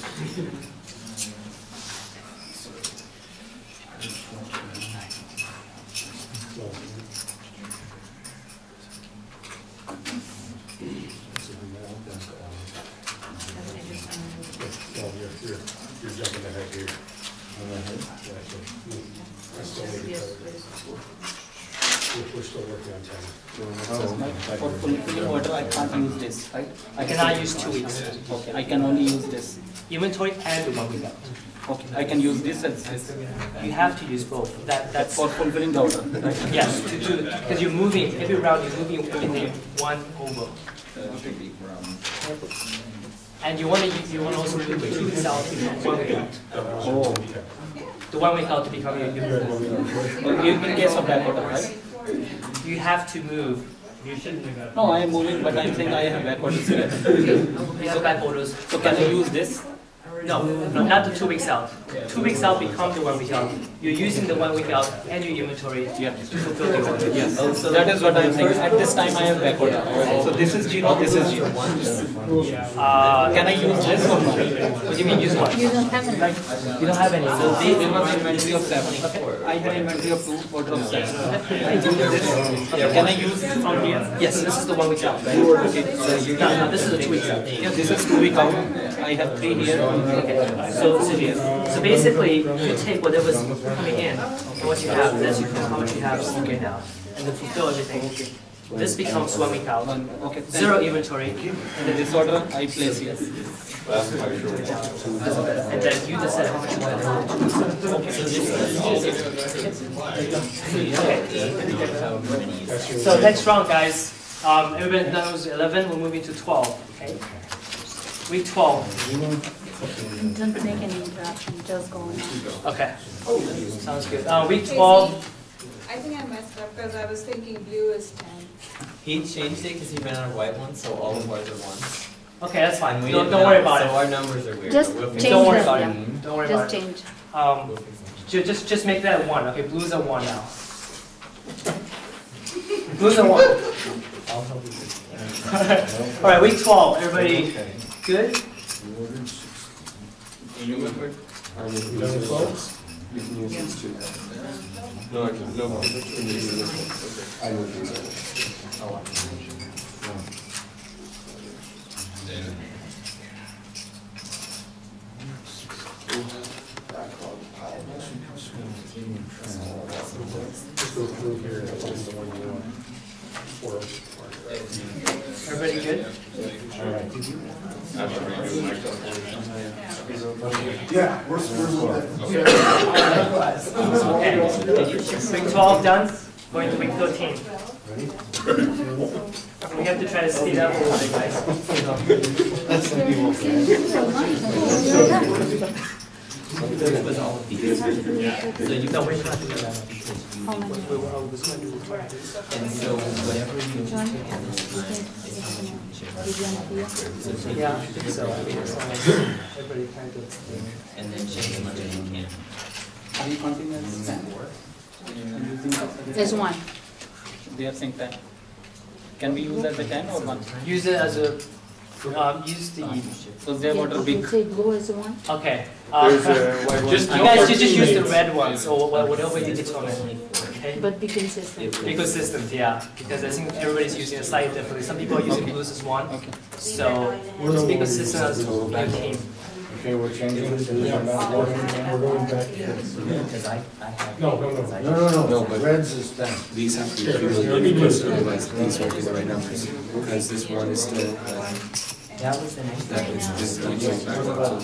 We're still working on 10. For fulfilling order, I can't use this, right? I cannot use 2 weeks. Okay, I can only use this. Inventory and the 1 week out. Okay, I can use this as this. You have to use both. That's For fulfilling the order, right? yes, to do because you're moving every round. You're moving within 1 over. And you want to also move the 2 weeks out to 1 week out. Oh. The 1 week out to become your inventory. In case of back order, right? You have to move. You shouldn't. No, I am moving, but I'm saying I have back orders here. You have back orders. So can I use this? No, not the 2 weeks out. 2 weeks out becomes the 1 week out. You're using the 1 week out and your inventory to fulfill the order. Yes. So that is what I'm saying. At this time I have back order. So this is 0, this is 0. Can I use this or not? What do you mean use what? You don't have any. You don't have any. So these was inventory of 7. I have inventory of 2, order of 7. I do this. Can I use it from here? Yes, this is the 1 week out. Right? Okay. No, this is the 2 weeks out. Yeah, this is 2 week out. I have 3 here. Okay. So basically, you take whatever's coming in and what you have, that's how much you have okay now, and then fulfill everything. This becomes 1 week out. Okay. 0 inventory, And then this order I place here. and then you decide how much you want. Okay. So next round, guys. Everybody done was 11. We're moving to 12. Okay. Week 12. Don't make any interruption, just go on. Okay. Sounds good. Week 12. I think I messed up because I was thinking blue is 10. He changed it because he ran out of white ones, so all the whites are ones. Okay, that's fine. And we Don't didn't worry know, about so it. our numbers are weird. Just but we'll fix change Don't worry them, about yeah. it. Don't worry about Just it. change. Just make that 1. Okay, blues are 1 now. Blues are 1. All right, week 12. Everybody good? You done with 12? You can use these 2. No, I can, no. I will do that. Just go through here and find the one you want. Everybody good? All right. Yeah, we're Okay. Week 12 done. Going to week 13. We have to try to speed up a little bit, guys. That's some people. with all of these. So you No, we're not doing that. How many? and so whatever you John, pick on this line is Yeah, I think so. I mean, as long as everybody kind of. and then change as much as you can. Are you counting as 10? There's 1. They are saying 10. Can we use as a 10 or 1? Use it as a. Use the. So they have order Okay, big. say blue is 1. Okay. There's a white one. You guys just use the red ones or whatever you determine. Okay. But be consistent. Be consistent, yeah, because I think everybody's using it slightly differently. Some people are using blues as 1, so just be consistent as a team. Okay, we're changing it to the amount of working, and we're going back to. Because I have. No, No, but reds is 10. These have to be accumulated because otherwise these won't be the right numbers. Because this one is still, That was the next that thing. is, this is going back. What about the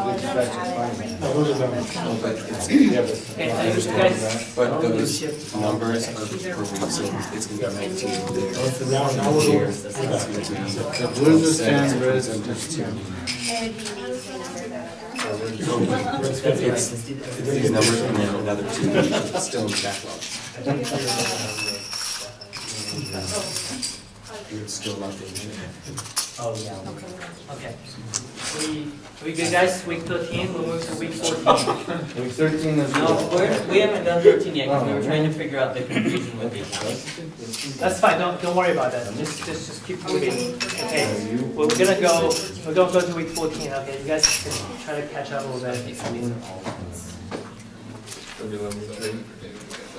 big stretch of fine? No, those are done. No, but it's, Okay, thanks, guys. but those numbers are per week, so it's gonna be 19 there. Now we're Here, going. it's gonna The blues is 10, be reds and is there's 2. It's These numbers and then another 2, it's still in the backlog. It's still not being Oh, yeah. Okay. We good, guys? Week 13, we'll move to week 14. Week 13 is. No, we haven't done 13 yet because we were trying to figure out the confusion with these. That's fine. Don't worry about that. Just keep moving. Okay. We're gonna go to week 14. Okay. You guys can try to catch up a little bit.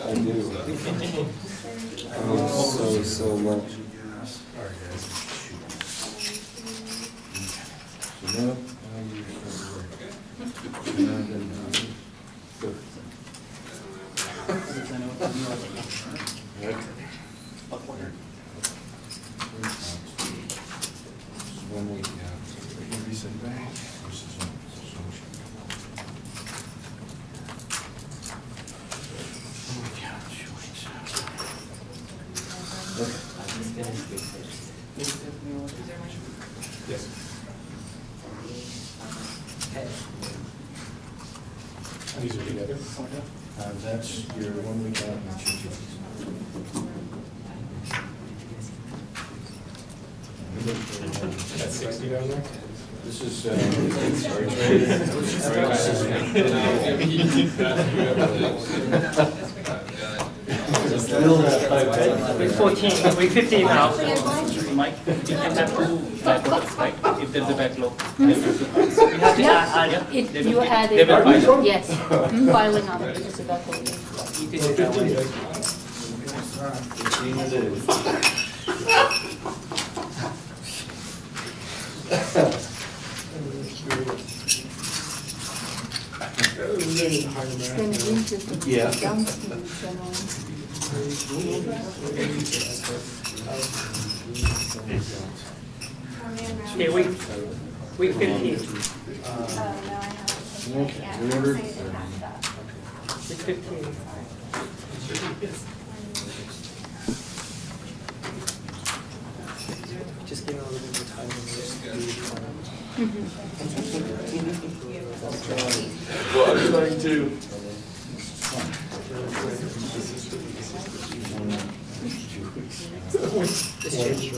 I do. So much. One week, yeah. Recent bank versus social. Yes. These are together? That's your 1 week out and 2 choices. That's 60 down there? This is, sorry, Week 14, week 15 now. Mike, you can have two backlogs, right? If there's a backlog. We have to add, If you had They will it, file. yes, filing up, it's a backlog. you can do that one. Then winter, Yeah. Okay, week 15. Okay, we ordered. Week 15. Just give it a little bit more time. Well, I'm trying to. Just change.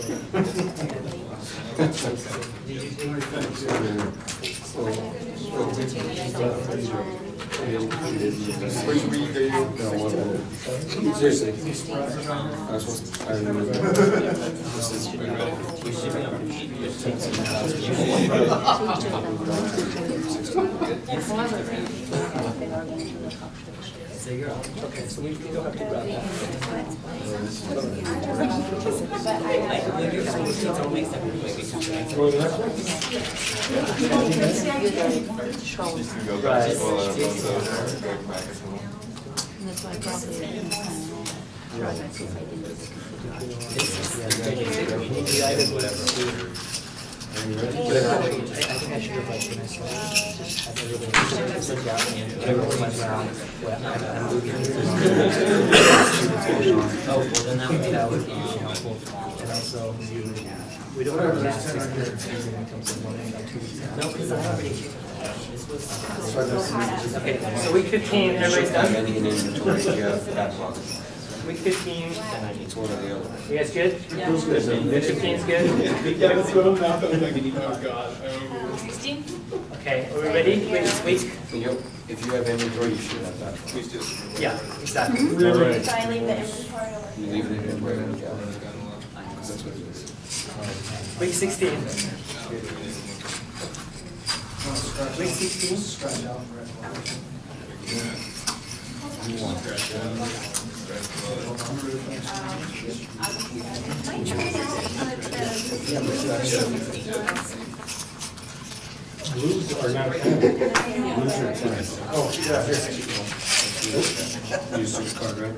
Seriously. I was supposed to, I remember. This is. Okay, so we don't have to grab that. Right. That's why I probably didn't projects if I didn't do I think I should have like when I started. Oh, well then that would be. And also, we don't have that 600 in terms of 1 and 2 weeks out. No, because I already. Okay, so week 15, everybody's done? Many in inventory, you have backlog. Week 15, It's one or the other. you guys good? Yeah. Week 15 is good? Oh, God. 16? Okay, are we ready? Week? If you have inventory, you should have backlog. Yeah, exactly. All right. So I leave the inventory over. You leave it in where you go. Because that's what it is. Week 16. Week 16? Blues are not ten. Blues are 10. Oh, yeah, here. Use this card, right?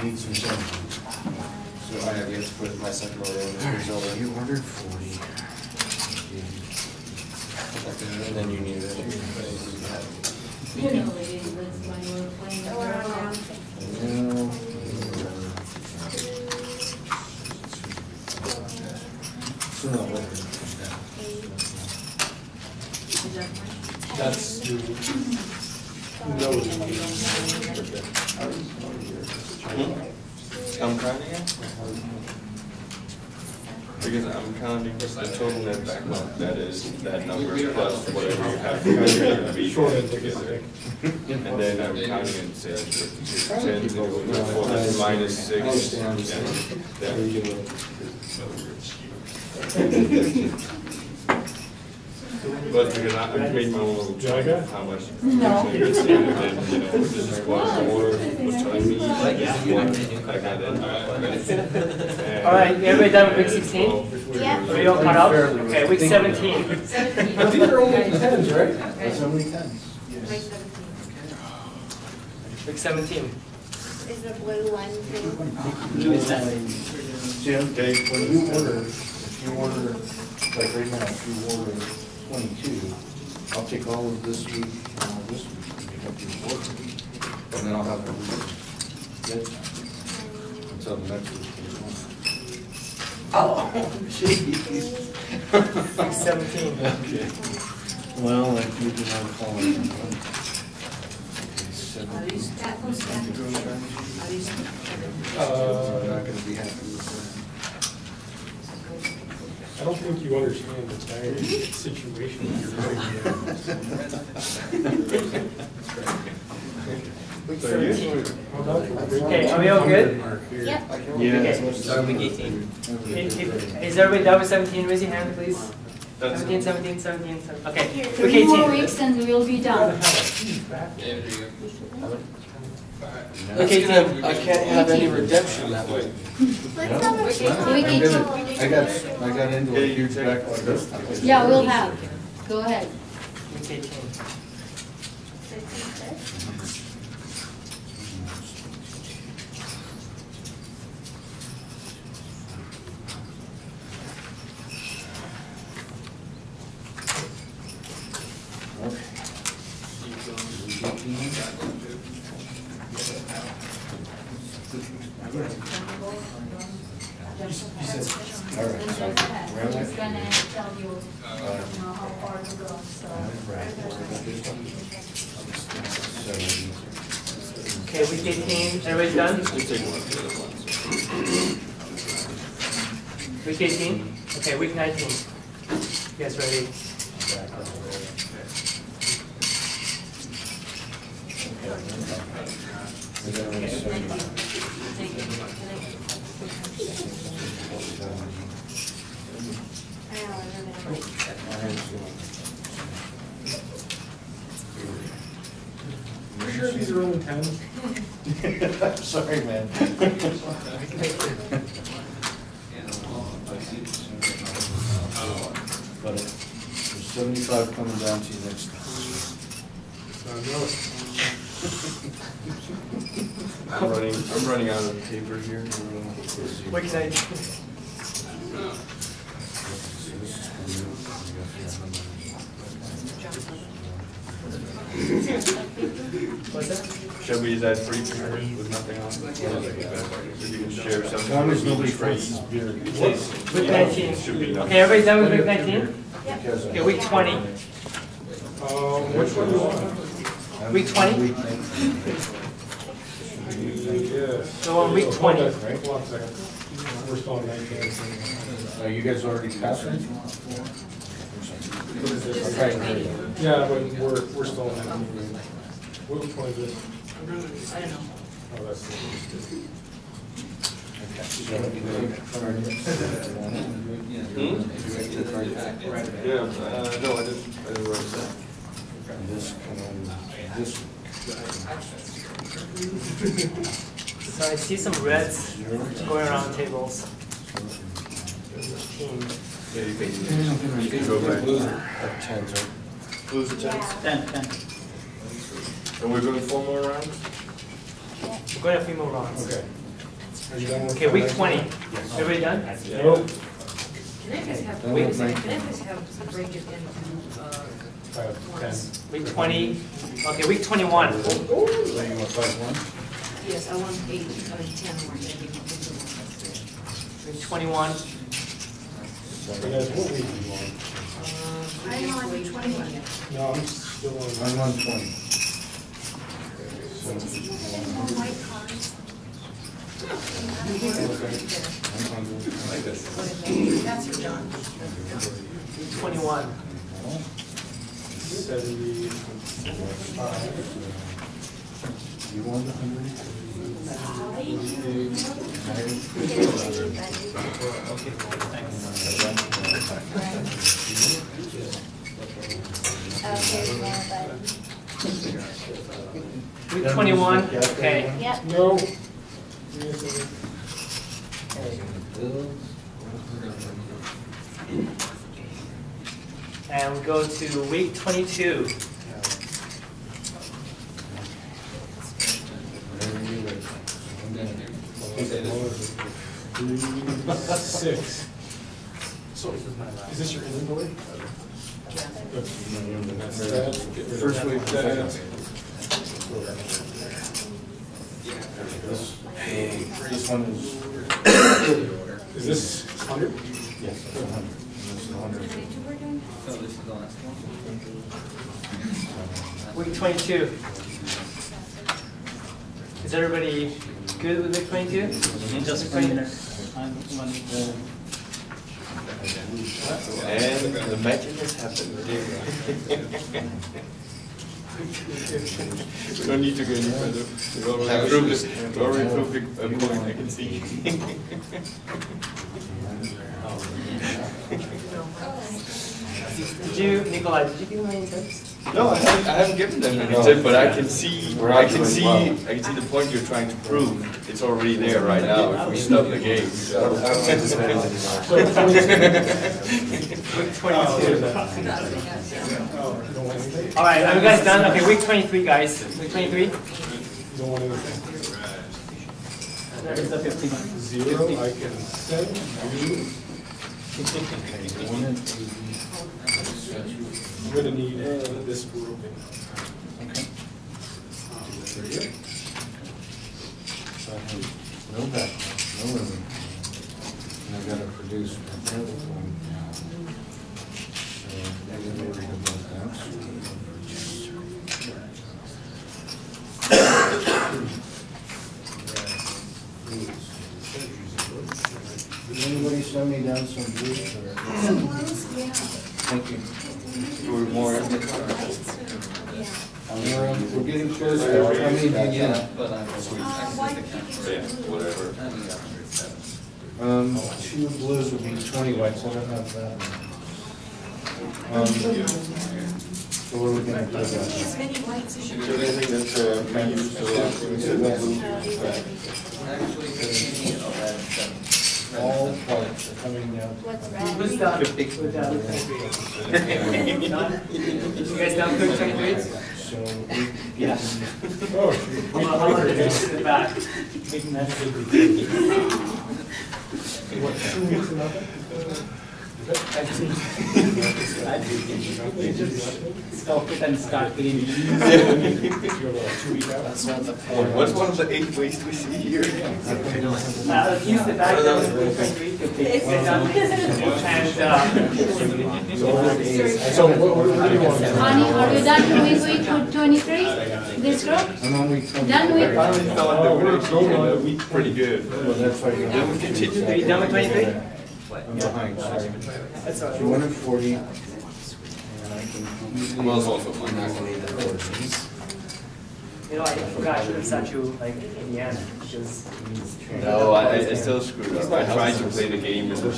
Need some something. So I have yet to put my second order in, this was over. You ordered 40. And then you need it. That's the nose. I'm counting it? Because I'm counting the total net backlog, that is that number plus whatever you have to be together. And then I'm counting and saying 10 minus 6. But because I made my own little chart of how much. No. And then, this is what more was telling me. Like that. All right, everybody done with week 16? Yeah. Are we all caught up? Okay, week 17. But these are only 10s, right? That's only 10s. Week 17. Is the blue one too? Blue is that. Jim, when you order, if you order, like right now, if you order 22, I'll take all of this week and all this week and pick up your order. And then I'll have it dead time until the next week. Oh, jeez. 617. Okay. Well, like you do not call it. Are these apples, Not gonna be happy with I don't think you understand the entire situation that you're Okay, are we all good? Yep. Okay. Start with 18. Is everybody done with 17? Raise your hand, please. 17, 17, 17, 17. Okay. Here, Week 3 more 18. weeks and we'll be done. Week 18. I can't have any redemption that way. Week 18. I got into a huge back like this. Yeah, we'll have. Go ahead. Week 18. He's gonna tell you, how far to go, so. Okay, week 18. Everybody done? Week 18? Okay, week 19. You guys ready? You sure these are only 10? I'm sorry, man. But there's 75 coming down to you next time. I'm running out of paper here. Week 19. What's that? Should we use that free paper with nothing on it? If you can share As something. long as nobody finds this beer. Week 19. Should be nothing. Okay, everybody done with week 19? Because Okay, week 20. Which one do you want? Week 20? Yes. So on week 20. Hold on a second. We're still on 19. you guys already passed it? Yeah, but we're still on 19. Which one is it? I don't know. Oh, that's the. Yeah, no, I didn't write that. This. So I see some reds going around tables. Team. Yeah, you can go back. Tens, right? Blues at 10. 10. And we're going 4 more rounds? We're going a few more rounds. Okay. Are you done with Okay, week that? 20. Everybody done? Nope. Can I just have, Then wait a we'll second, make- can I just have, break it into, 10. Week 20. Okay, week 21. So you want 5-1? yes, I want 8, 10 more. Week 21. So guys, what week are you on? I'm on 21. No, I'm still on. I'm on 20. So, White cards. That's your John. Week 21. 75. You want the 100? Okay, thanks. Week 21. Okay. Yep. No. And we go to week 22. Whenever you're ready. 6. So, is this your inventory? That's that. First wave. This one is this 100? Yes, 100. This is 100. So this is the last one. Week 22. Is everybody good with week 22? Just 20 minutes. I'm one. And the magic has happened. We don't need to go any further. We already proved it. We already proved a point, I can see. Did you, Nikolai, did you give them any tips? No, I haven't given them any tip, but I can see the point you're trying to prove. It's already there right now if we stop the game. Week 22. All right, are you guys done? Okay, week 23, guys. Week 23. Don't want anything. That is the 50. 0, I can send you. I'm going to need this group. Okay. So I have no background, no ribbon. And I've got to produce a table form now. So I'm going to read about that. Did anybody send me down some blues? Thank you. We're more. We're getting close. How many do you get? Yeah, whatever. 2 blues would be 20 whites. I don't have that. So what are we going to do about that? Anything that's we use to All whites are coming down. Who's done? Who's done? You guys done with 23? So Yeah. Oh, I'm going to in the back. what, 2 weeks and nothing? Stop it and start cleaning. That's not the point. What's one of the 8 ways we see here? Use the back that was week 23 to take it down. So what do you want? Honey, are you done with week 23? This group? I'm on week 20. Done with? I thought that we're pretty good. Well, that's why you're. Then we continue. Are you done with 23? I'm behind, sorry. That's all right. 240. And I can easily. Well, it's also fun. You know, I forgot I should have sat you like in the end because No, I still screwed up. I tried to play the game and the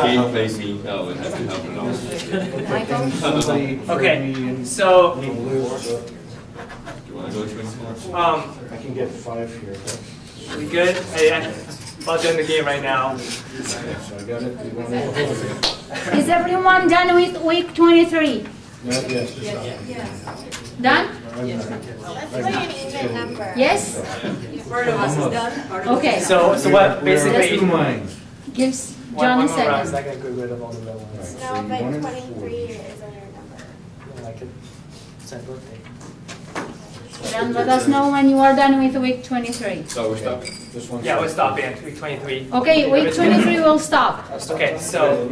game played me. No, it hasn't helped at all. Somebody Okay, threw me in so the blues, so Do you want to go 24? I can get 5 here. we good? I'm about to end the game right now. Okay, so I got it. You want to- Is everyone done with week 23? Not yet. Done? I'm not. Let's play an even number. Yes? Part of us is done, part of us Okay. So what basically? Let's do mine. Gives One John a more round, so I second. can get rid of all the red ones. No, So you but wanted 23 is under number. Yeah, I could send birthday. Then let us know when you are done with week 23. So we're stopping. This one's. Yeah, we're stopping at week 23. Okay, week 23 will stop. Okay, so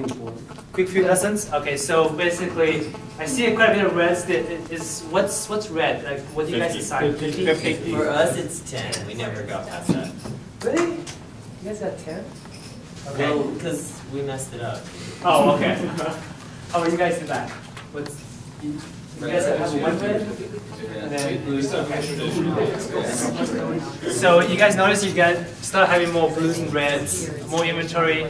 quick few lessons. Okay, so basically, I see quite a bit of reds. That is what's red? Like, what do you guys decide? 50. For us, it's 10. We never got past that. Really? You guys got 10? Okay. Well, because we messed it up. Oh, okay. How are you guys in that? What's you guys have one red? And then blues. Okay. So you guys notice you guys start having more blues and reds, more inventory.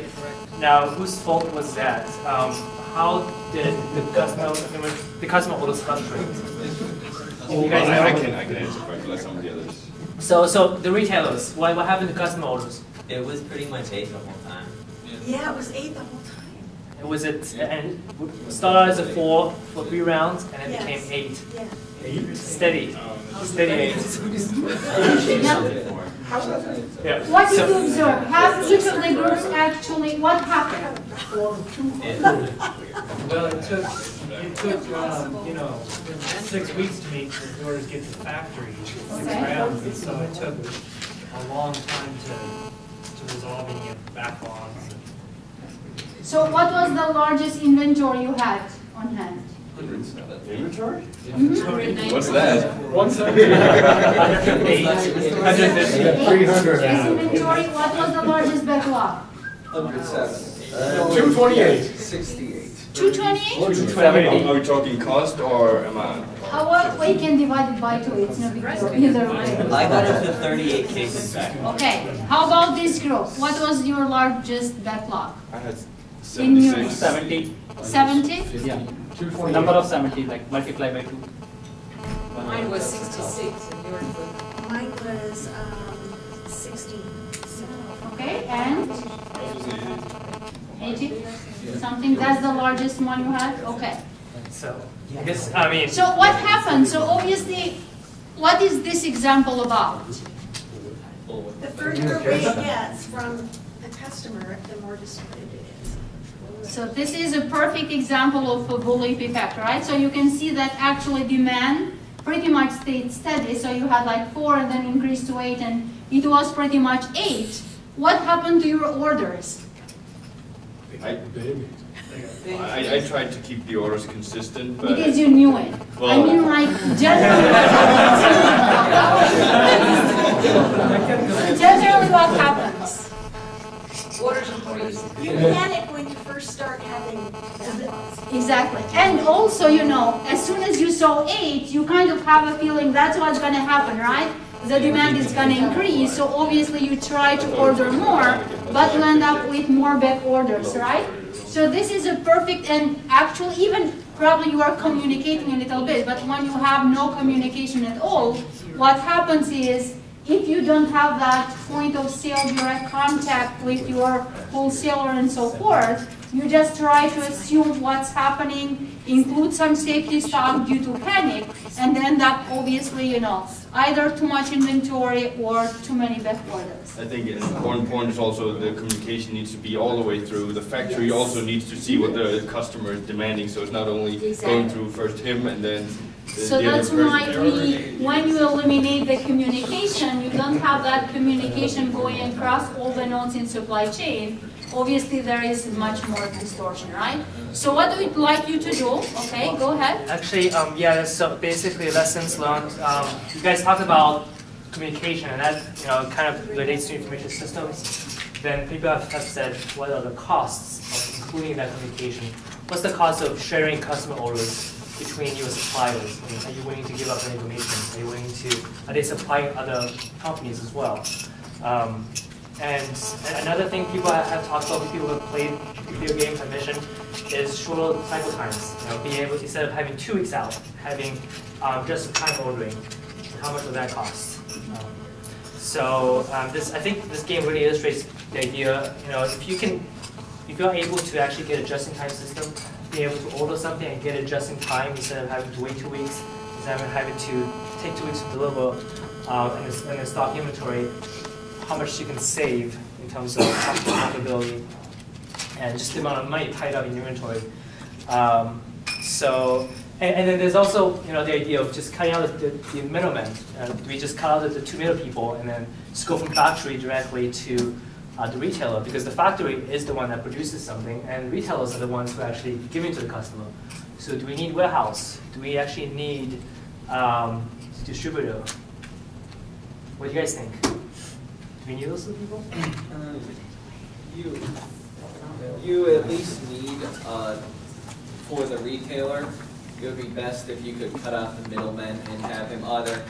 Now, whose fault was that? How did the customer orders fluctuate? You guys know? I can answer first, let some of the others. So the retailers, what happened to customer orders? It was pretty much 8 the whole time. Yeah, it was 8 the whole time. It was and it started out as a 4 for 3 rounds, and it became 8. Yeah. Steady 8. Yeah. What did you observe? Have each of the groups actually, what happened? Well, it took 6 weeks to make the orders get to the factory, 6 rounds, and so it took a long time to resolve any of the backlogs. So what was the largest inventory you had on hand? Inventory? What's that? 170. 300 This inventory, what was the largest backlog? 228. 68. 228? Are we talking cost or amount? Well, we can divide it by 2, it's no big deal, either way. I got up to 38 cases back. Okay, how about this group? What was your largest backlog? I had In units. 70. 70? Yeah. Number of 70, like multiply by 2. Mine was 66 and yours was. Mine was 60. Okay, and 80? Something, that's the largest one you had? Okay. So, I mean. So what happened? So obviously, what is this example about? The further away it gets from the customer, the more distorted it is. So this is a perfect example of a bullwhip effect, right? So you can see that actually demand pretty much stayed steady. So you had like 4 and then increased to 8 and it was pretty much 8. What happened to your orders? I tried to keep the orders consistent, but Because you knew it. Well, I mean, like, generally what happens? Orders increase. You panic when you first start having visits. Exactly. And also, you know, as soon as you saw 8, you kind of have a feeling that's what's going to happen, right? The demand is going to increase, so obviously you try to order more, but you end up with more back orders, right? So this is a perfect, and actually even probably you are communicating a little bit, but when you have no communication at all, what happens is, if you don't have that point of sale direct contact with your wholesaler and so forth, you just try to assume what's happening, include some safety stock due to panic, and then that obviously, you know, either too much inventory or too many back orders. I think an important point is also the communication needs to be all the way through. The factory also needs to see what the customer is demanding, so it's not only going through first him and then So that's why when you eliminate the communication, you don't have that communication going across all the nodes in supply chain. Obviously, there is much more distortion, right? So what we'd like you to do, okay, go ahead. Actually, yeah, so basically lessons learned. You guys talked about communication, and that, you know, kind of relates to information systems. Then people have said, what are the costs of including that communication? What's the cost of sharing customer orders between you and suppliers? I mean, are you willing to give up that information? Are you willing to, are they supplying other companies as well? And another thing people have talked about, people who have played video games, I mentioned, is shorter cycle times. You know, being able to, instead of having 2 weeks out, having just time ordering. How much would that cost? I think this game really illustrates the idea. You know, if you're able to actually get a just-in-time system, be able to order something and get it just in time instead of having to wait 2 weeks, instead of having to take 2 weeks to deliver and then stock inventory, how much you can save in terms of profitability and just the amount of money tied up in inventory. And then there's also, you know, the idea of just cutting out the middlemen. We just cut out the 2 middle people and then just go from factory directly to the retailer, because the factory is the one that produces something and retailers are the ones who are actually giving to the customer. So do we need warehouse? Do we actually need distributor? What do you guys think? Do we need those people? You at least need, for the retailer, it would be best if you could cut out the middlemen and have him either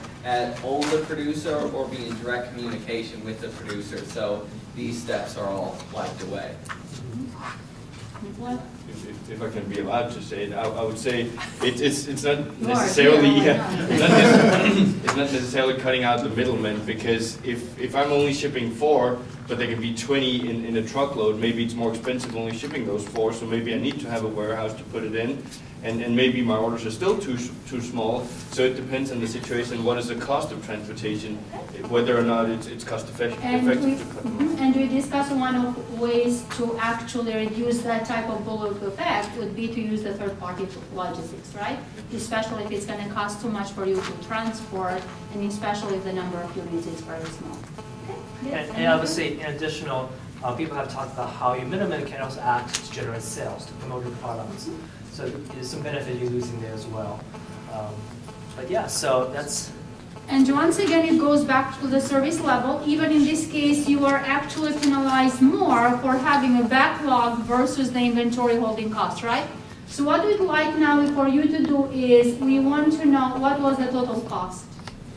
own the producer or be in direct communication with the producer. So these steps are all wiped away. What? If I can be allowed to say it, I would say it's not You are necessarily here, it's not necessarily cutting out the middlemen, because if I'm only shipping 4, but there can be 20 in a truckload, maybe it's more expensive only shipping those 4, so maybe I need to have a warehouse to put it in, and maybe my orders are still too small. So it depends on the situation. What is the cost of transportation, whether or not it's cost effective to cut them out. And we discussed one of ways to actually reduce that type of bulk effect would be to use the third-party logistics, right? Especially if it's going to cost too much for you to transport, and especially if the number of units is very small. Okay. And obviously, in additional, people have talked about how your middleman can also act to generate sales, to promote your products. So there's some benefit you're losing there as well. But yeah, so that's... And once again, it goes back to the service level. Even in this case, you are actually penalized more for having a backlog versus the inventory holding cost, right? So what we'd like now for you to do is, we want to know what was the total cost.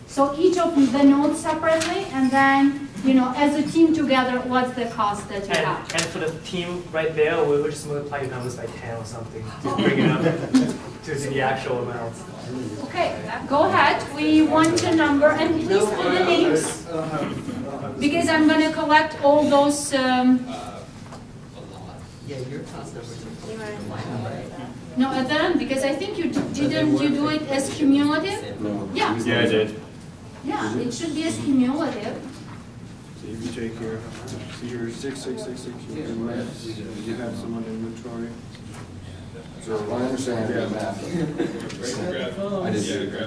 So each of the notes separately, and then, you know, as a team together, what's the cost that you have? And for the team right there, we'll just multiply your numbers by 10 or something to bring it up to the actual amount. Okay, go ahead. We want a number, and please put the names, because I'm going to collect all those. Yeah, your cost numbers are. No, at the end, because I think you didn't you do it as cumulative? Yeah. Yeah, I did. Yeah, it should be as cumulative. So if you take here, see here, 6666, you can less, you have some on inventory. So I understand the math. I just did it.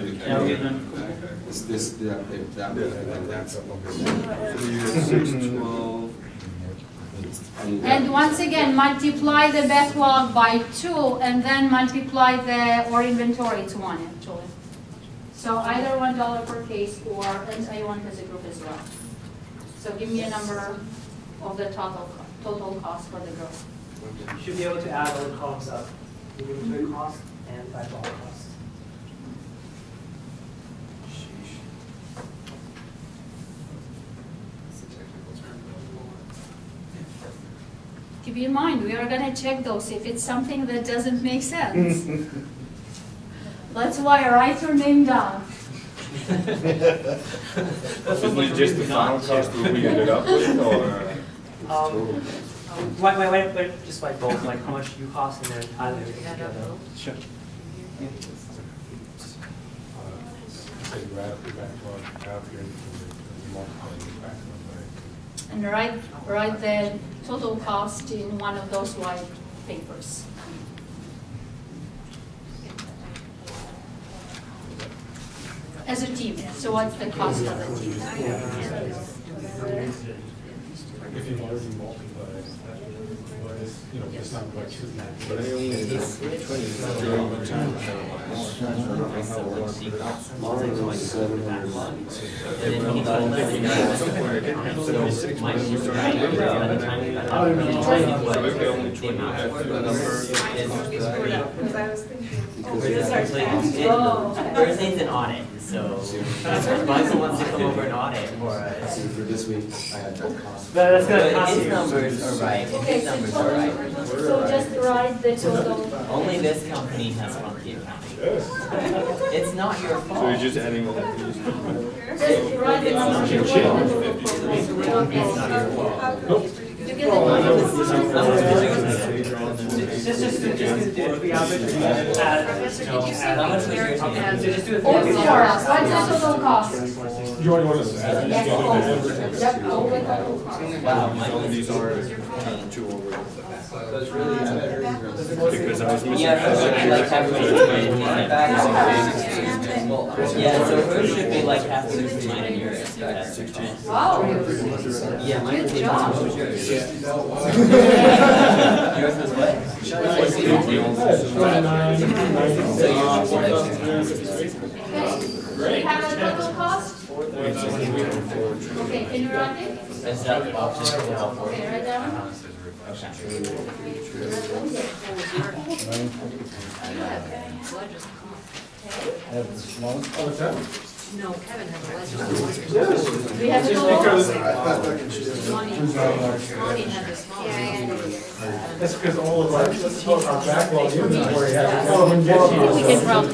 This, that. So you have 612. And once again, multiply the backlog by 2, and then multiply or inventory to 1 actually. So either $1 per case, or and I want as a group as well. So give me a number of the total cost for the group. You should be able to add all the columns up. The inventory cost and backlog cost. Keep in mind, we are going to check those if it's something that doesn't make sense. That's why I write your name down. Isn't it just the final cost that we ended up with, or? Wait, just like both, like how much you cost and then add everything together. Sure. Say grab your backlog out here and multiply your backlog, right? And write the total cost in one of those white papers. As a team, so what's the cost of the team? If you've already multiplied, what is, you know, it's not like 2. But I only did 20 during time. Thursday's an audit, so Michael wants to come over and audit for us. For this week, I had that cost. That's going to But cost his you. numbers are right, his numbers are right. So just write the total. Only this company has funky accounting. It's not your fault. So you're just adding all of these. Just write the numbers. Just do it. We average and add, How much was your team? just do it. All for us. What's the total cost? You already want us to add Yes, it? all. Yep, all the total cost. Wow, Some of these are 2 over. Because I was missing. Yeah, hers should be like half of Yeah, so hers should be like half of mine and yours. Wow. Yeah, mine is Good job. what was yours? Yours was what? Do you have a total cost? Okay, can you write it? Is that the option for the help? Okay, write down. What's that? No, Kevin has a legend. We have to go. Lonnie had the small. That's because all of our backlog inventory has. We can probably.